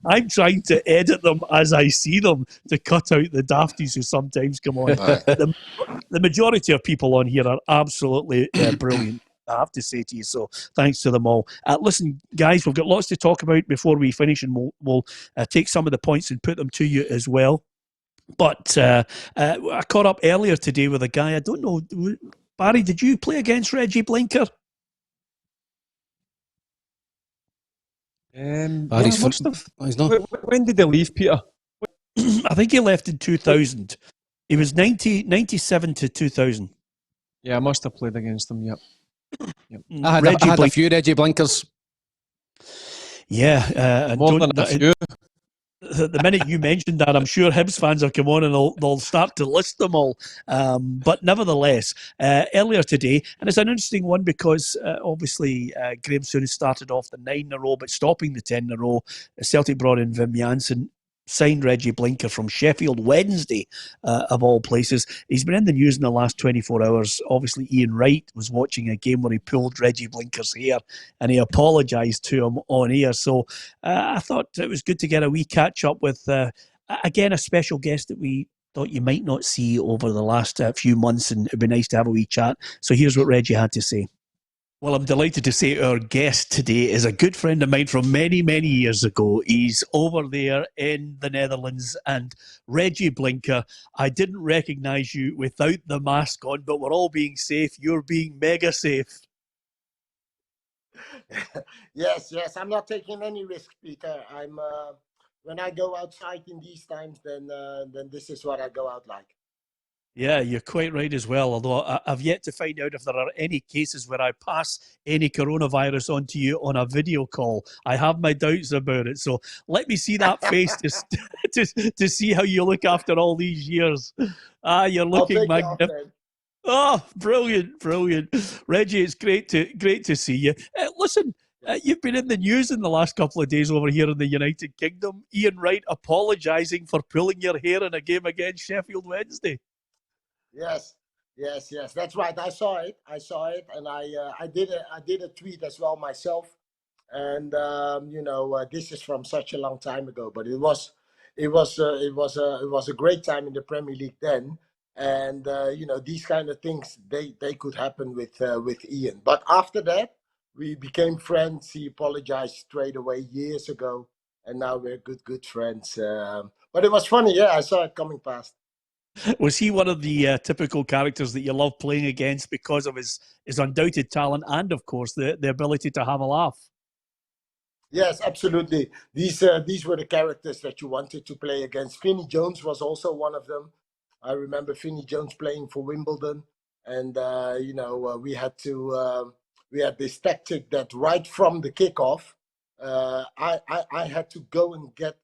I'm trying to edit them as I see them to cut out the dafties who sometimes come on. The majority of people on here are absolutely brilliant, I have to say to you, so thanks to them all. Listen, guys, we've got lots to talk about before we finish, and we'll take some of the points and put them to you as well. But I caught up earlier today with a guy, I don't know, Barry, did you play against Reggie Blinker? Barry's when did they leave, Peter? I think he left in 2000. He was 97 to 2000. Yeah, I must have played against them, yep. I had a few Reggie Blinkers. Yeah, and More than a few. The minute you mentioned that, I'm sure Hibs fans will come on and they'll start to list them all. But nevertheless, earlier today, and it's an interesting one because obviously Graeme Souness started off the 9 in a row, but stopping the 10 in a row. Celtic brought in Wim Jansen, signed Reggie Blinker from Sheffield Wednesday, of all places. He's been in the news in the last 24 hours. Obviously, Ian Wright was watching a game where he pulled Reggie Blinker's hair and he apologised to him on air. So I thought it was good to get a wee catch up with, again, a special guest that we thought you might not see over the last few months, and it'd be nice to have a wee chat. So here's what Reggie had to say. Well, I'm delighted to say our guest today is a good friend of mine from many, many years ago. He's over there in the Netherlands. And Reggie Blinker, I didn't recognise you without the mask on, but we're all being safe. You're being mega safe. Yes, I'm not taking any risk, Peter. When I go outside in these times, then this is what I go out like. Yeah, you're quite right as well. Although I've yet to find out if there are any cases where I pass any coronavirus on to you on a video call. I have my doubts about it. So let me see that face to see how you look after all these years. You're looking magnificent. Oh, brilliant. Reggie, it's great to see you. Listen, you've been in the news in the last couple of days over here in the United Kingdom. Ian Wright apologising for pulling your hair in a game against Sheffield Wednesday. Yes. That's right. I saw it, and I did a tweet as well myself. And this is from such a long time ago, but it was a great time in the Premier League then. And these kind of things they could happen with Ian. But after that, we became friends. He apologized straight away years ago, and now we're good friends. But it was funny. Yeah, I saw it coming past. Was he one of the typical characters that you love playing against because of his undoubted talent and, of course, the ability to have a laugh? Yes, absolutely. These were the characters that you wanted to play against. Vinnie Jones was also one of them. I remember Vinnie Jones playing for Wimbledon, and we had this tactic that right from the kickoff, I had to go and get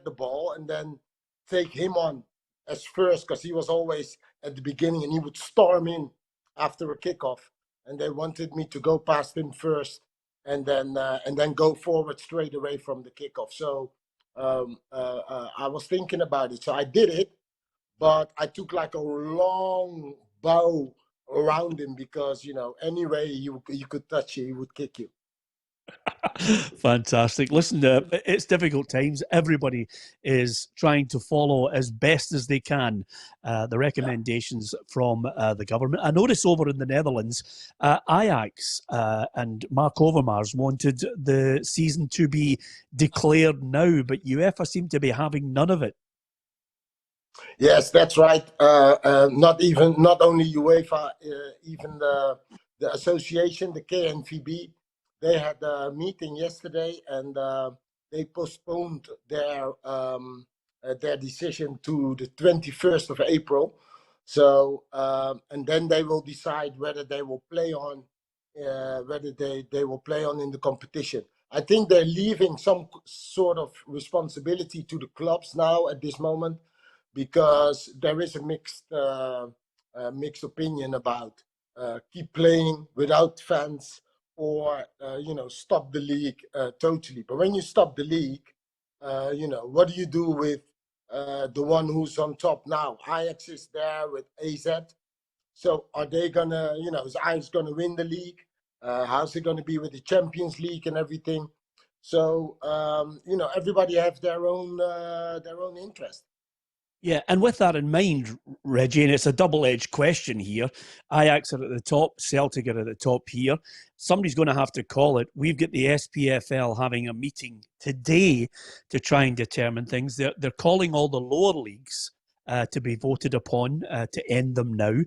the ball and then take him on as first, because he was always at the beginning and he would storm in after a kickoff, and they wanted me to go past him first and then go forward straight away from the kickoff. So I was thinking about it, so I did it, but I took like a long bow around him because anyway you could touch you, he would kick you. Fantastic. Listen, it's difficult times. Everybody is trying to follow as best as they can the recommendations from the government. I notice over in the Netherlands, Ajax and Mark Overmars wanted the season to be declared now, but UEFA seem to be having none of it. Yes, that's right. Not only UEFA, even the association, the KNVB. They had a meeting yesterday, and they postponed their decision to the 21st of April. So, and then they will decide whether they will play on, they will play on in the competition. I think they're leaving some sort of responsibility to the clubs now at this moment, because there is a mixed opinion about keep playing without fans, or stop the league totally. But when you stop the league, what do you do with the one who's on top now? Ajax is there with AZ. So are they gonna, is Ajax gonna win the league? How's it gonna be with the Champions League and everything? So everybody has their own interest. Yeah, and with that in mind, Reggie, and it's a double-edged question here. Ajax are at the top, Celtic are at the top here. Somebody's going to have to call it. We've got the SPFL having a meeting today to try and determine things. They're calling all the lower leagues to be voted upon to end them now.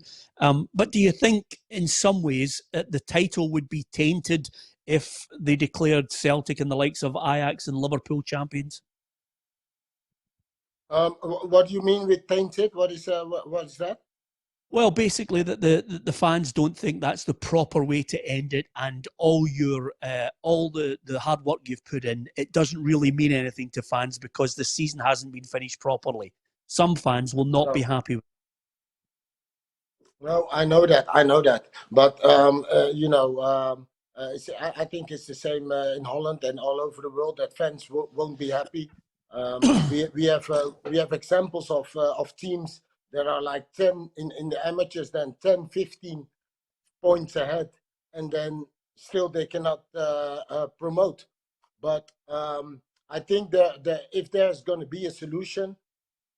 But do you think, in some ways, the title would be tainted if they declared Celtic and the likes of Ajax and Liverpool champions? What do you mean with tainted? What is that? Well, basically, that the fans don't think that's the proper way to end it, and all the hard work you've put in, it doesn't really mean anything to fans because the season hasn't been finished properly. Some fans will not be happy with. No, I know that. But I think it's the same in Holland and all over the world that fans won't be happy. We have examples of teams that are like 10 in the amateurs, then 10, 15 points ahead, and then still they cannot promote. But I think that if there's going to be a solution,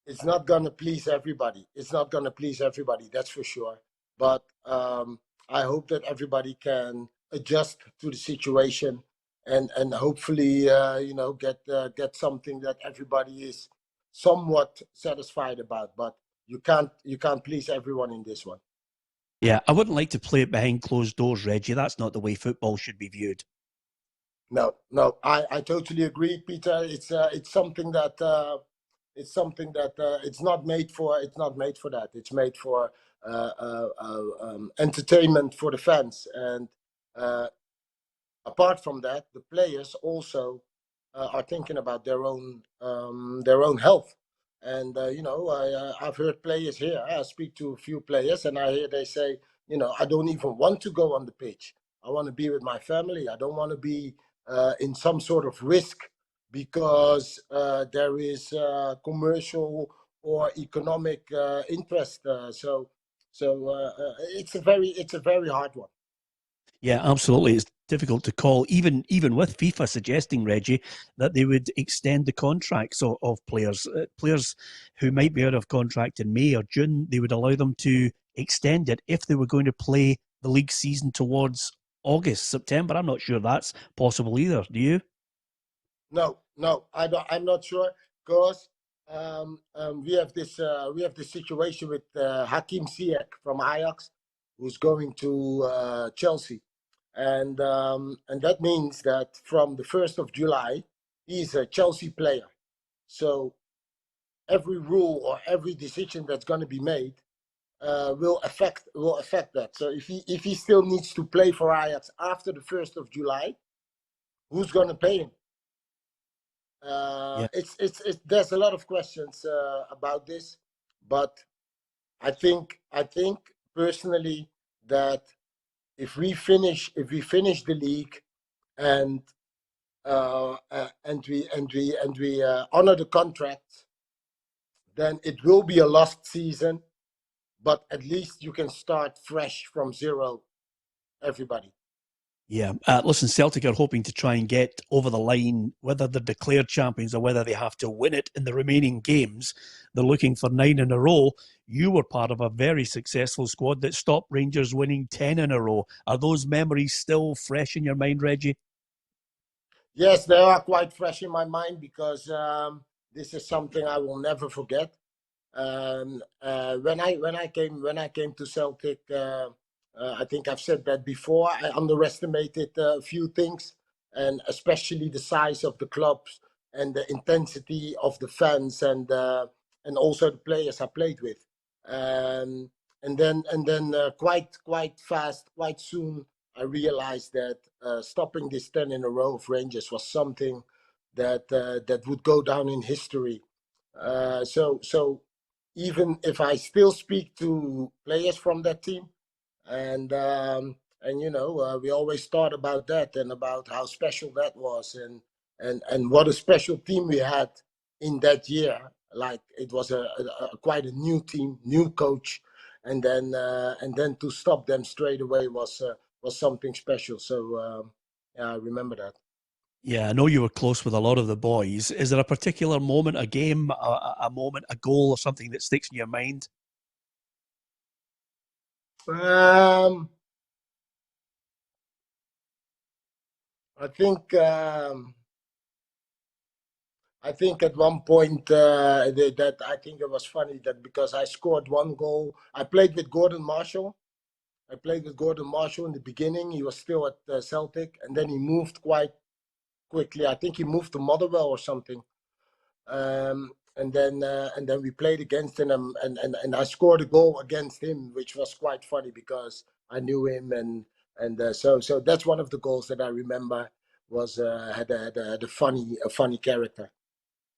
it's not going to please everybody. That's for sure. But I hope that everybody can adjust to the situation and hopefully get something that everybody is somewhat satisfied about. But you can't please everyone in this one. Yeah, I wouldn't like to play it behind closed doors, Reggie. That's not the way football should be viewed. No, I totally agree, Peter. It's something that it's not made for. It's not made for that. It's made for entertainment for the fans. And apart from that, the players also are thinking about their own health. And I've heard players here. I speak to a few players, and I hear they say, I don't even want to go on the pitch. I want to be with my family. I don't want to be in some sort of risk because there is commercial or economic interest. So it's a very hard one. Yeah, absolutely. It's difficult to call, even with FIFA suggesting, Reggie, that they would extend the contracts of players. Players who might be out of contract in May or June, they would allow them to extend it if they were going to play the league season towards August, September. I'm not sure that's possible either. Do you? No, I'm not sure because we have this situation with Hakim Ziyech from Ajax, who's going to Chelsea, and that means that from the 1st of July, he's a Chelsea player. So every rule or every decision that's going to be made will affect that. So if he still needs to play for Ajax after the 1st of July, who's going to pay him? It's there's a lot of questions about this, but I think personally that if we finish the league and we honor the contract, then it will be a lost season, but at least you can start fresh from zero, everybody. Yeah. Listen, Celtic are hoping to try and get over the line, whether they're declared champions or whether they have to win it in the remaining games. They're looking for 9 in a row. You were part of a very successful squad that stopped Rangers winning 10 in a row. Are those memories still fresh in your mind, Reggie? Yes, they are quite fresh in my mind because this is something I will never forget. When I came to Celtic, I think I've said that before. I underestimated a few things, and especially the size of the clubs and the intensity of the fans and also the players I played with. And then quite fast, quite soon, I realized that stopping this 10 in a row of Rangers was something that would go down in history. So even if I still speak to players from that team, and we always thought about that and about how special that was, and what a special team we had in that year. Like it was a quite a new team, new coach, and then to stop them straight away was something special. So yeah, I remember that. Yeah, I know you were close with a lot of the boys. Is there a particular moment, a game, a moment, a goal, or something that sticks in your mind? I think at one point that I think it was funny that because I scored one goal, I played with Gordon Marshall. In the beginning. He was still at Celtic, and then he moved quite quickly. I think he moved to Motherwell or something. then we played against him, and I scored a goal against him, which was quite funny because I knew him, and so that's one of the goals that I remember was had a funny character.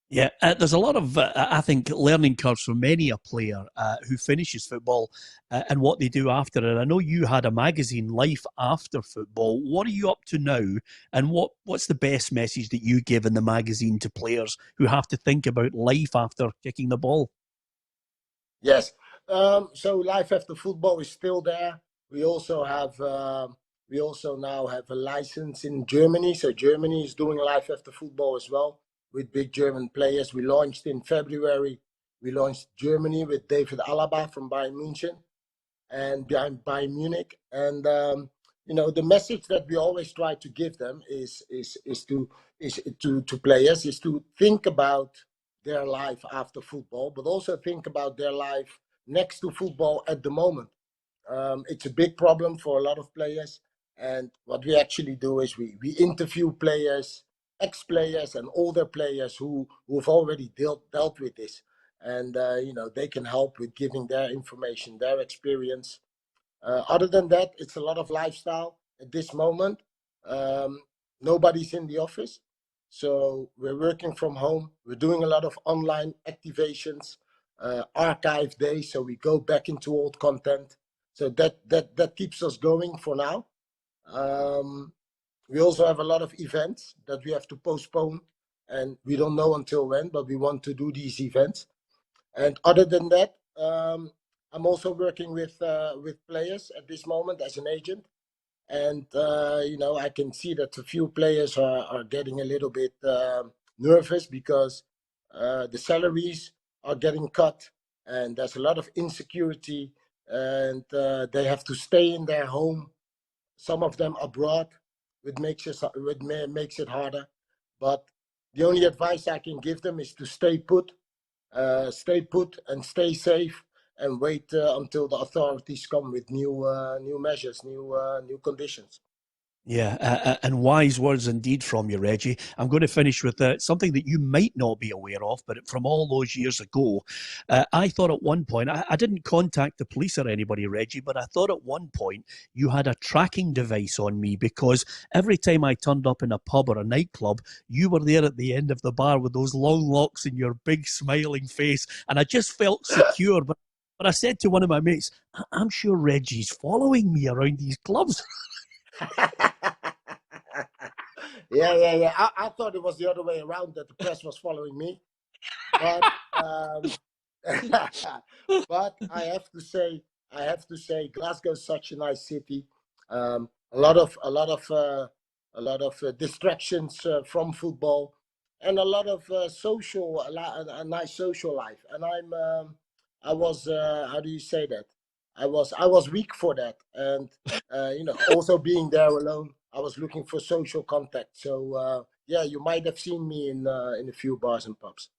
Yeah, there's a lot of, I think, learning curves for many a player who finishes football and what they do after it. I know you had a magazine, Life After Football. What are you up to now? And what's the best message that you give in the magazine to players who have to think about life after kicking the ball? Yes. So Life After Football is still there. We also now have a license in Germany. So Germany is doing Life After Football as well, with big German players. We launched in February. We launched Germany with David Alaba from Bayern München and Bayern Munich. And the message that we always try to give them is to players is to think about their life after football, but also think about their life next to football at the moment. It's a big problem for a lot of players. And what we actually do is we interview players, ex-players and older players who've already dealt with this, and they can help with giving their information, their experience. Other than that, it's a lot of lifestyle at this moment. Nobody's in the office, so we're working from home. We're doing a lot of online activations, archive days, so we go back into old content. So that keeps us going for now. We also have a lot of events that we have to postpone, and we don't know until when, but we want to do these events. And other than that, I'm also working with players at this moment as an agent. And, I can see that a few players are getting a little bit nervous because the salaries are getting cut, and there's a lot of insecurity, and they have to stay in their home, some of them abroad, which makes it harder. But the only advice I can give them is to stay put and stay safe, and wait until the authorities come with new measures, new conditions. Yeah, and wise words indeed from you, Reggie. I'm going to finish with something that you might not be aware of, but from all those years ago, I thought at one point, I didn't contact the police or anybody, Reggie, but I thought at one point you had a tracking device on me, because every time I turned up in a pub or a nightclub, you were there at the end of the bar with those long locks and your big smiling face, and I just felt secure. But I said to one of my mates, I'm sure Reggie's following me around these clubs. Yeah. I thought it was the other way around, that the press was following me. But but I have to say, Glasgow is such a nice city. A lot of distractions from football, and a lot of a nice social life. And I was how do you say that? I was weak for that, and also being there alone, I was looking for social contact. So you might have seen me in a few bars and pubs.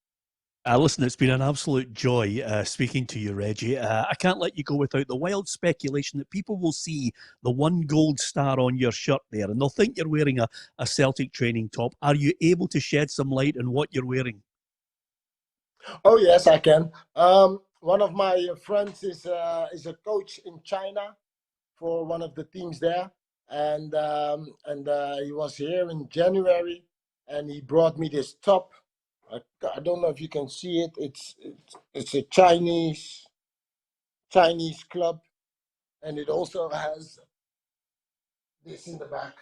Listen, it's been an absolute joy speaking to you, Reggie. I can't let you go without the wild speculation that people will see the one gold star on your shirt there, and they'll think you're wearing a Celtic training top. Are you able to shed some light on what you're wearing? Oh yes, I can. One of my friends is a coach in China for one of the teams there, and he was here in January, and he brought me this top. I don't know if you can see it. It's a Chinese club, and it also has this in the back.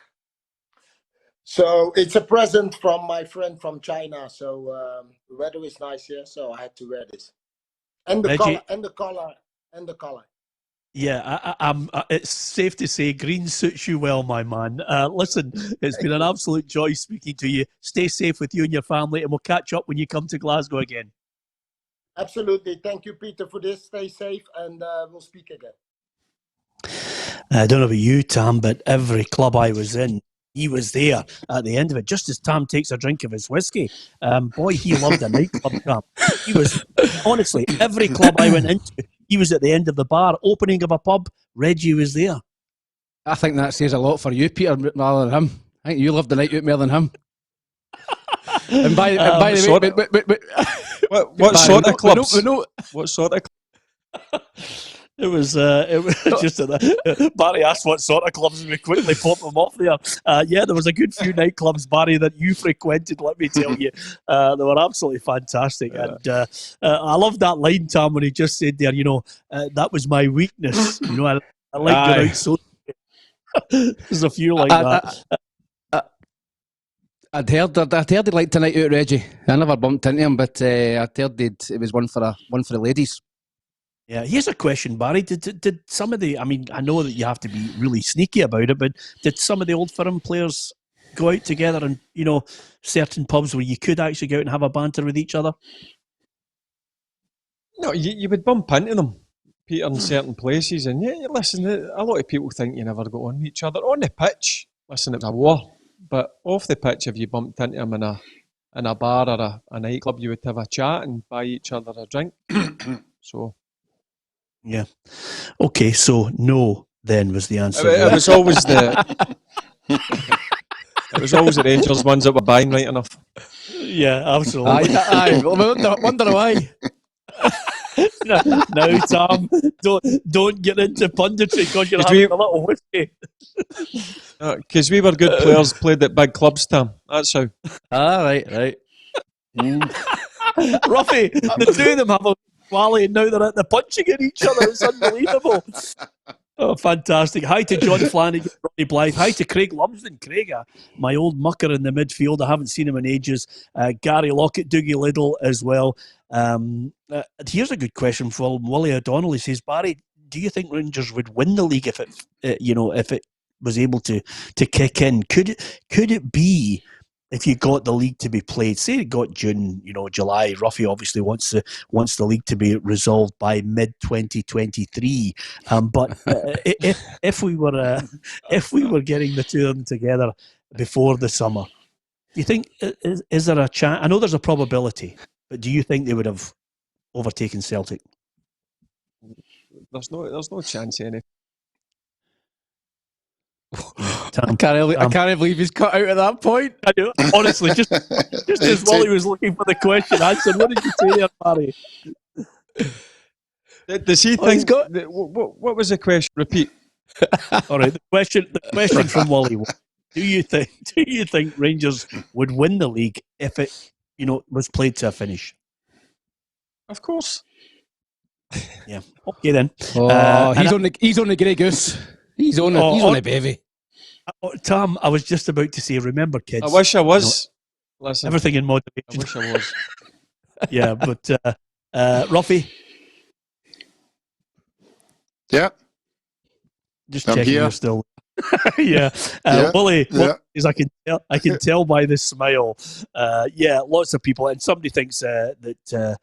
So it's a present from my friend from China. So the weather is nice here, so I had to wear this. And the Reggie, collar. Yeah, I'm. It's safe to say green suits you well, my man. Listen, it's been an absolute joy speaking to you. Stay safe with you and your family, and we'll catch up when you come to Glasgow again. Absolutely. Thank you, Peter, for this. Stay safe, and we'll speak again. I don't know about you, Tam, but every club I was in, he was there at the end of it, just as Tam takes a drink of his whiskey. Boy, he loved a nightclub, Tam. He was, honestly, every club I went into, he was at the end of the bar. Opening of a pub, Reggie was there. I think that says a lot for you, Peter, rather than him. I think you loved the night out more than him. And by the way, What sort of clubs? We know. What sort of? It was just Barry asked what sort of clubs, and we quickly pop them off there. Yeah, there was a good few nightclubs, Barry, that you frequented. Let me tell you, they were absolutely fantastic. And I love that line, Tam, when he just said there, that was my weakness. I like going out so. There's a few like that. I'd heard he'd like to night out, Reggie. I never bumped into him, but I'd heard it was one for the ladies. Yeah, here's a question, Barry. Did some of the? I mean, I know that you have to be really sneaky about it, but did some of the Old Firm players go out together and certain pubs where you could actually go out and have a banter with each other? No, you would bump into them, Peter, in certain places, and listen. A lot of people think you never got on with each other on the pitch. Listen, it was a war, but off the pitch, if you bumped into them in a bar or a nightclub, you would have a chat and buy each other a drink. So. Yeah. Okay, so no, then was the answer. It was always the Rangers ones that were buying, right enough. Yeah, absolutely. I wonder why. Now, Tam, don't get into punditry because you're having a little whiskey. Because we were good players, played at big clubs, Tam. That's how. Right. Roughie, the two of them have a Wally, and now they're at the punching at each other. It's unbelievable. Oh, fantastic. Hi to John Flanagan, Rodney Blythe. Hi to Craig Lumsden. Craig, my old mucker in the midfield. I haven't seen him in ages. Gary Lockett, Dougie Liddle as well. Here's a good question for Willie O'Donnell. He says, Barry, do you think Rangers would win the league if it was able to kick in? Could it be, if you got the league to be played, say it got June, July, Roughie obviously wants the league to be resolved by mid-2023. But if we were getting the two of them together before the summer, do you think is there a chance? I know there's a probability, but do you think they would have overtaken Celtic? There's no chance any. I can't believe he's cut out at that point. I do. Honestly, just as Wally was looking for the question answered, what did you say there, Barry? Does he think? What was the question? Repeat. All right. The question from Wally was, do you think Rangers would win the league if it was played to a finish? Of course. Yeah. Okay then. He's on the Grey Goose. He's on the bevy. Tam, I was just about to say, remember, kids. I wish I was. Listen, everything in moderation. I wish I was. Yeah, but Roughie. Yeah. Just checking you're still. Yeah. Willie, I can tell by the smile. Lots of people, and somebody thinks that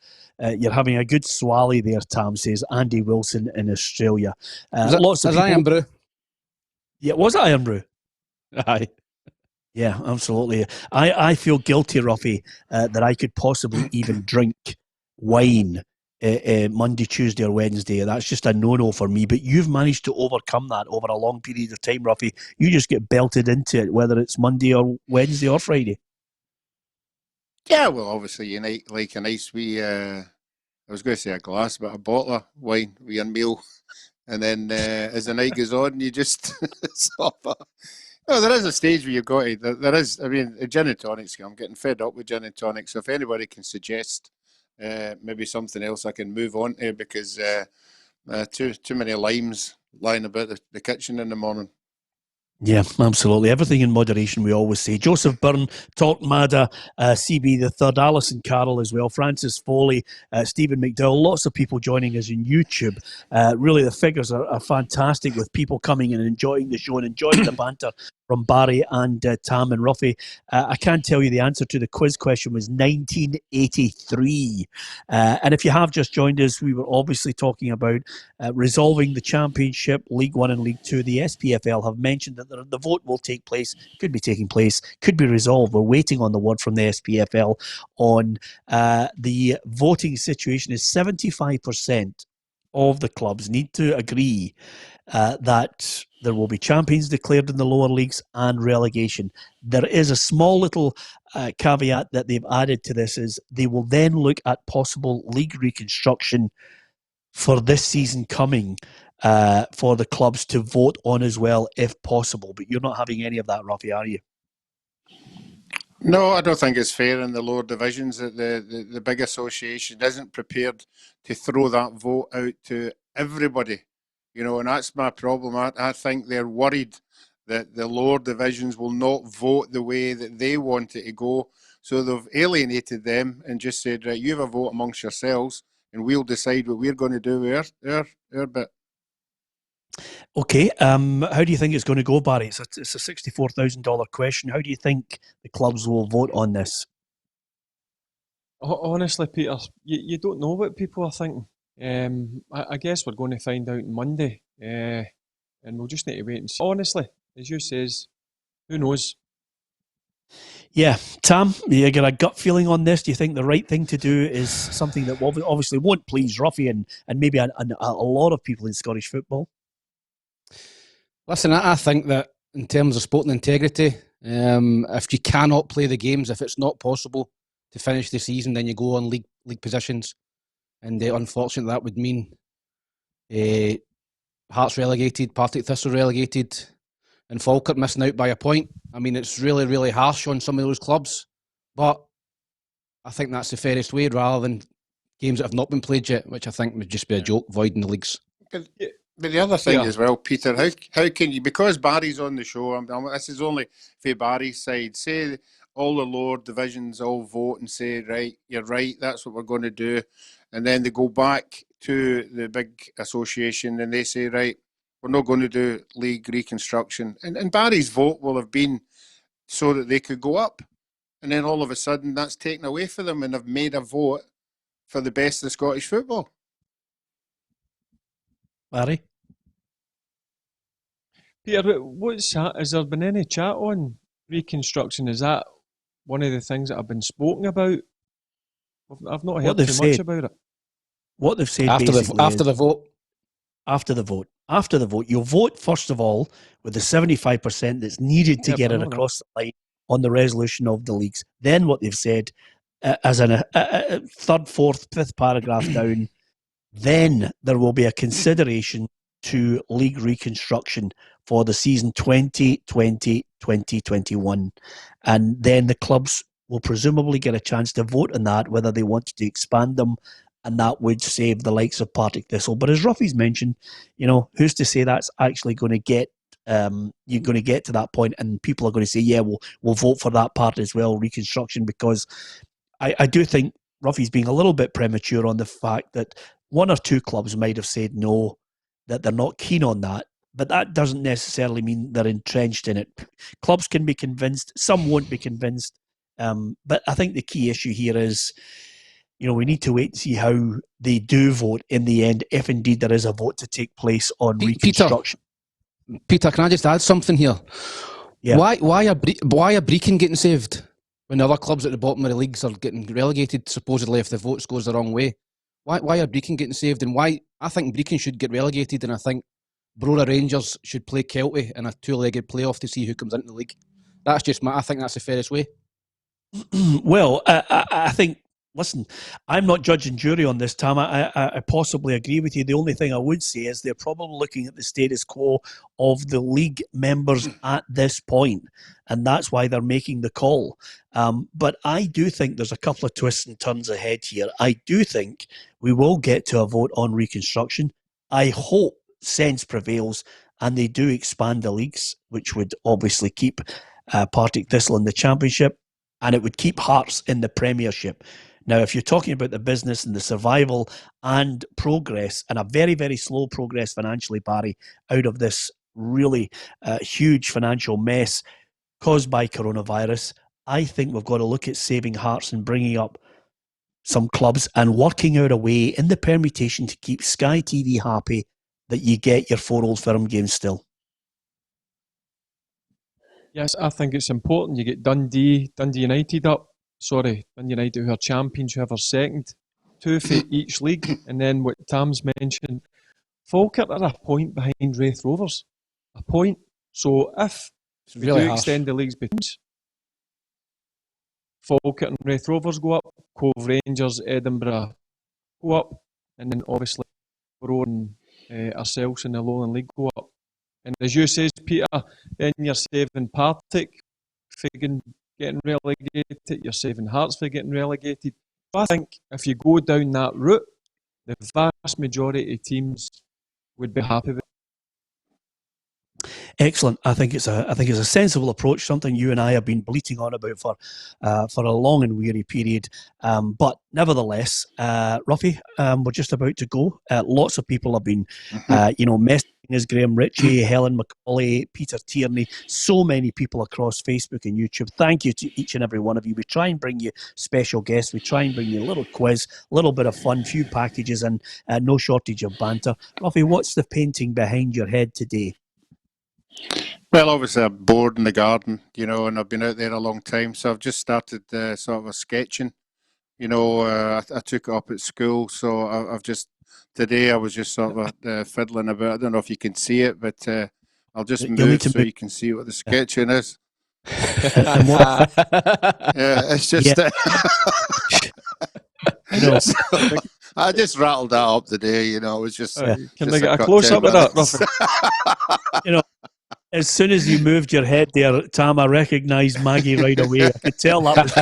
you're having a good swally there, Tam says. Andy Wilson in Australia. Lots of people. Iron Brew. Yeah, was it Iron Brew? Aye. Yeah, absolutely. I feel guilty, Roughie, that I could possibly even drink wine Monday, Tuesday or Wednesday. That's just a no-no for me. But you've managed to overcome that over a long period of time, Roughie. You just get belted into it, whether it's Monday or Wednesday or Friday. Yeah, well, obviously you like a nice wee, I was going to say a glass, but a bottle of wine with your meal. And then as the night goes on, you just stop. No, there is a stage where you've got to. There is. I mean, gin and tonics. I'm getting fed up with gin and tonics. So if anybody can suggest maybe something else, I can move on to, because too many limes lying about the kitchen in the morning. Yeah, absolutely. Everything in moderation, we always say. Joseph Byrne, Torquemada, CB the Third, Alison Carroll as well, Francis Foley, Stephen McDowell, lots of people joining us on YouTube. Really, the figures are fantastic, with people coming and enjoying the show and enjoying the banter from Barry and Tam and Roughie. I can't tell you the answer to the quiz question was 1983. And if you have just joined us, we were obviously talking about resolving the Championship, League One and League Two. The SPFL have mentioned that the vote will take place, could be taking place, could be resolved. We're waiting on the word from the SPFL on the voting situation. Is 75% of the clubs need to agree that there will be champions declared in the lower leagues and relegation. There is a small little caveat that they've added to this is they will then look at possible league reconstruction for this season coming for the clubs to vote on as well, if possible. But you're not having any of that, Roughie, are you? No, I don't think it's fair in the lower divisions that the big association isn't prepared to throw that vote out to everybody. You know, and that's my problem. I think they're worried that the lower divisions will not vote the way that they want it to go. So they've alienated them and just said, right, you have a vote amongst yourselves and we'll decide what we're going to do with our bit. Okay, how do you think it's going to go, Barry? It's a $64,000 question. How do you think the clubs will vote on this? Honestly, Peter, you don't know what people are thinking. I guess we're going to find out Monday, and we'll just need to wait and see. Honestly, as you says, who knows? Yeah, Tam, you got a gut feeling on this? Do you think the right thing to do is something that obviously won't please Roughie and maybe a lot of people in Scottish football? Listen, I think that in terms of sporting integrity, if you cannot play the games, if it's not possible to finish the season, then you go on league positions. And unfortunately, that would mean Hearts relegated, Partick Thistle relegated, and Falkirk missing out by a point. I mean, it's really, really harsh on some of those clubs. But I think that's the fairest way, rather than games that have not been played yet, which I think would just be a joke, voiding the leagues. But the other thing as well, Peter, how can you, because Barry's on the show, this is only for Barry's side, say all the lower divisions all vote and say, right, you're right, that's what we're going to do. And then they go back to the big association and they say, right, we're not going to do league reconstruction. And Barry's vote will have been so that they could go up. And then all of a sudden that's taken away from them and have made a vote for the best of Scottish football. Barry? Peter, has there been any chat on reconstruction? Is that one of the things that have been spoken about? I've not heard too much about it. What they've said after the vote. After the vote, you'll vote first of all with the 75% that's needed to get it across the line on the resolution of the leagues. Then what they've said, as a third, fourth, fifth paragraph down, then there will be a consideration to league reconstruction for the season 2020-2021. And then the clubs will presumably get a chance to vote on that, whether they wanted to expand them, and that would save the likes of Partick Thistle. But as Roughie's mentioned, you know, who's to say that's actually going to get you're going to get to that point and people are going to say, yeah, we'll vote for that part as well, reconstruction, because I do think Roughie's being a little bit premature on the fact that one or two clubs might have said no, that they're not keen on that, but that doesn't necessarily mean they're entrenched in it. Clubs can be convinced, some won't be convinced, but I think the key issue here is, you know, we need to wait and see how they do vote in the end, if indeed there is a vote to take place on reconstruction. Peter, can I just add something here? Yeah. Why are Brecon getting saved when the other clubs at the bottom of the leagues are getting relegated, supposedly, if the votes goes the wrong way? Why are Brecon getting saved? And why? I think Brecon should get relegated, and I think Brora Rangers should play Kelty in a two-legged playoff to see who comes into the league. That's just I think that's the fairest way. Well, I think, listen, I'm not judge and jury on this, Tam. I possibly agree with you. The only thing I would say is they're probably looking at the status quo of the league members at this point, and that's why they're making the call. But I do think there's a couple of twists and turns ahead here. I do think we will get to a vote on reconstruction. I hope sense prevails and they do expand the leagues, which would obviously keep Partick Thistle in the Championship, and it would keep Hearts in the Premiership. Now, if you're talking about the business and the survival and progress, and a very, very slow progress financially, Barry, out of this really huge financial mess caused by coronavirus, I think we've got to look at saving Hearts and bringing up some clubs and working out a way in the permutation to keep Sky TV happy that you get your 4 Old Firm games still. Yes, I think it's important. You get Dundee United up. Dundee United who are champions, whoever's second. 2 for each league. And then what Tam's mentioned, Falkirk are a point behind Raith Rovers. a point. So if It's we really do harsh. extend the leagues between Falkirk and Raith Rovers go up, Cove Rangers, Edinburgh go up, and then obviously Roar and ourselves in the Lowland League go up. And as you says, Peter, then you're saving Partick for getting relegated, you're saving Hearts for getting relegated. I think if you go down that route, the vast majority of teams would be happy with it. Excellent. I think it's a sensible approach. Something you and I have been bleating on about for a long and weary period. But nevertheless, Roughie, we're just about to go. Lots of people have been, messaging us. Graham Ritchie, Helen McCauley, Peter Tierney. So many people across Facebook and YouTube. Thank you to each and every one of you. We try and bring you special guests. We try and bring you a little quiz, a little bit of fun, few packages, and no shortage of banter. Roughie, what's the painting behind your head today? Well, obviously I'm bored in the garden, and I've been out there a long time, so I've just started sort of a sketching. I took it up at school, so today I was just sort of fiddling about. I don't know if you can see it, but I'll just move so you can see what the sketching is. Yeah, it's just. So, I just rattled that up today. It was just. Can I get a close up of that, Roughie? As soon as you moved your head there, Tam, I recognised Maggie right away. I could tell that was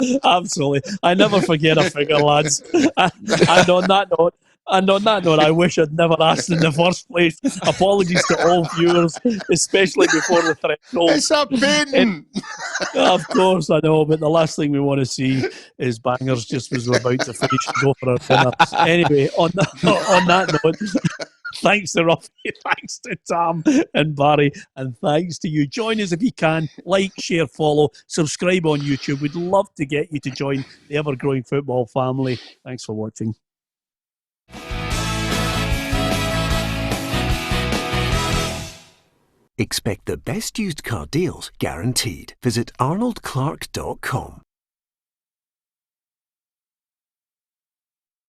Maggie. Absolutely. I never forget a figure, lads. And on that note, I wish I'd never asked in the first place. Apologies to all viewers, especially before the threshold. It's a painting! Of course, I know, but the last thing we want to see is bangers just as we're about to finish and go for our dinner. Anyway, on that note, thanks to Roughie, thanks to Tam and Barry, and thanks to you. Join us if you can. Like, share, follow, subscribe on YouTube. We'd love to get you to join the ever-growing football family. Thanks for watching. Expect the best used car deals guaranteed. Visit arnoldclark.com.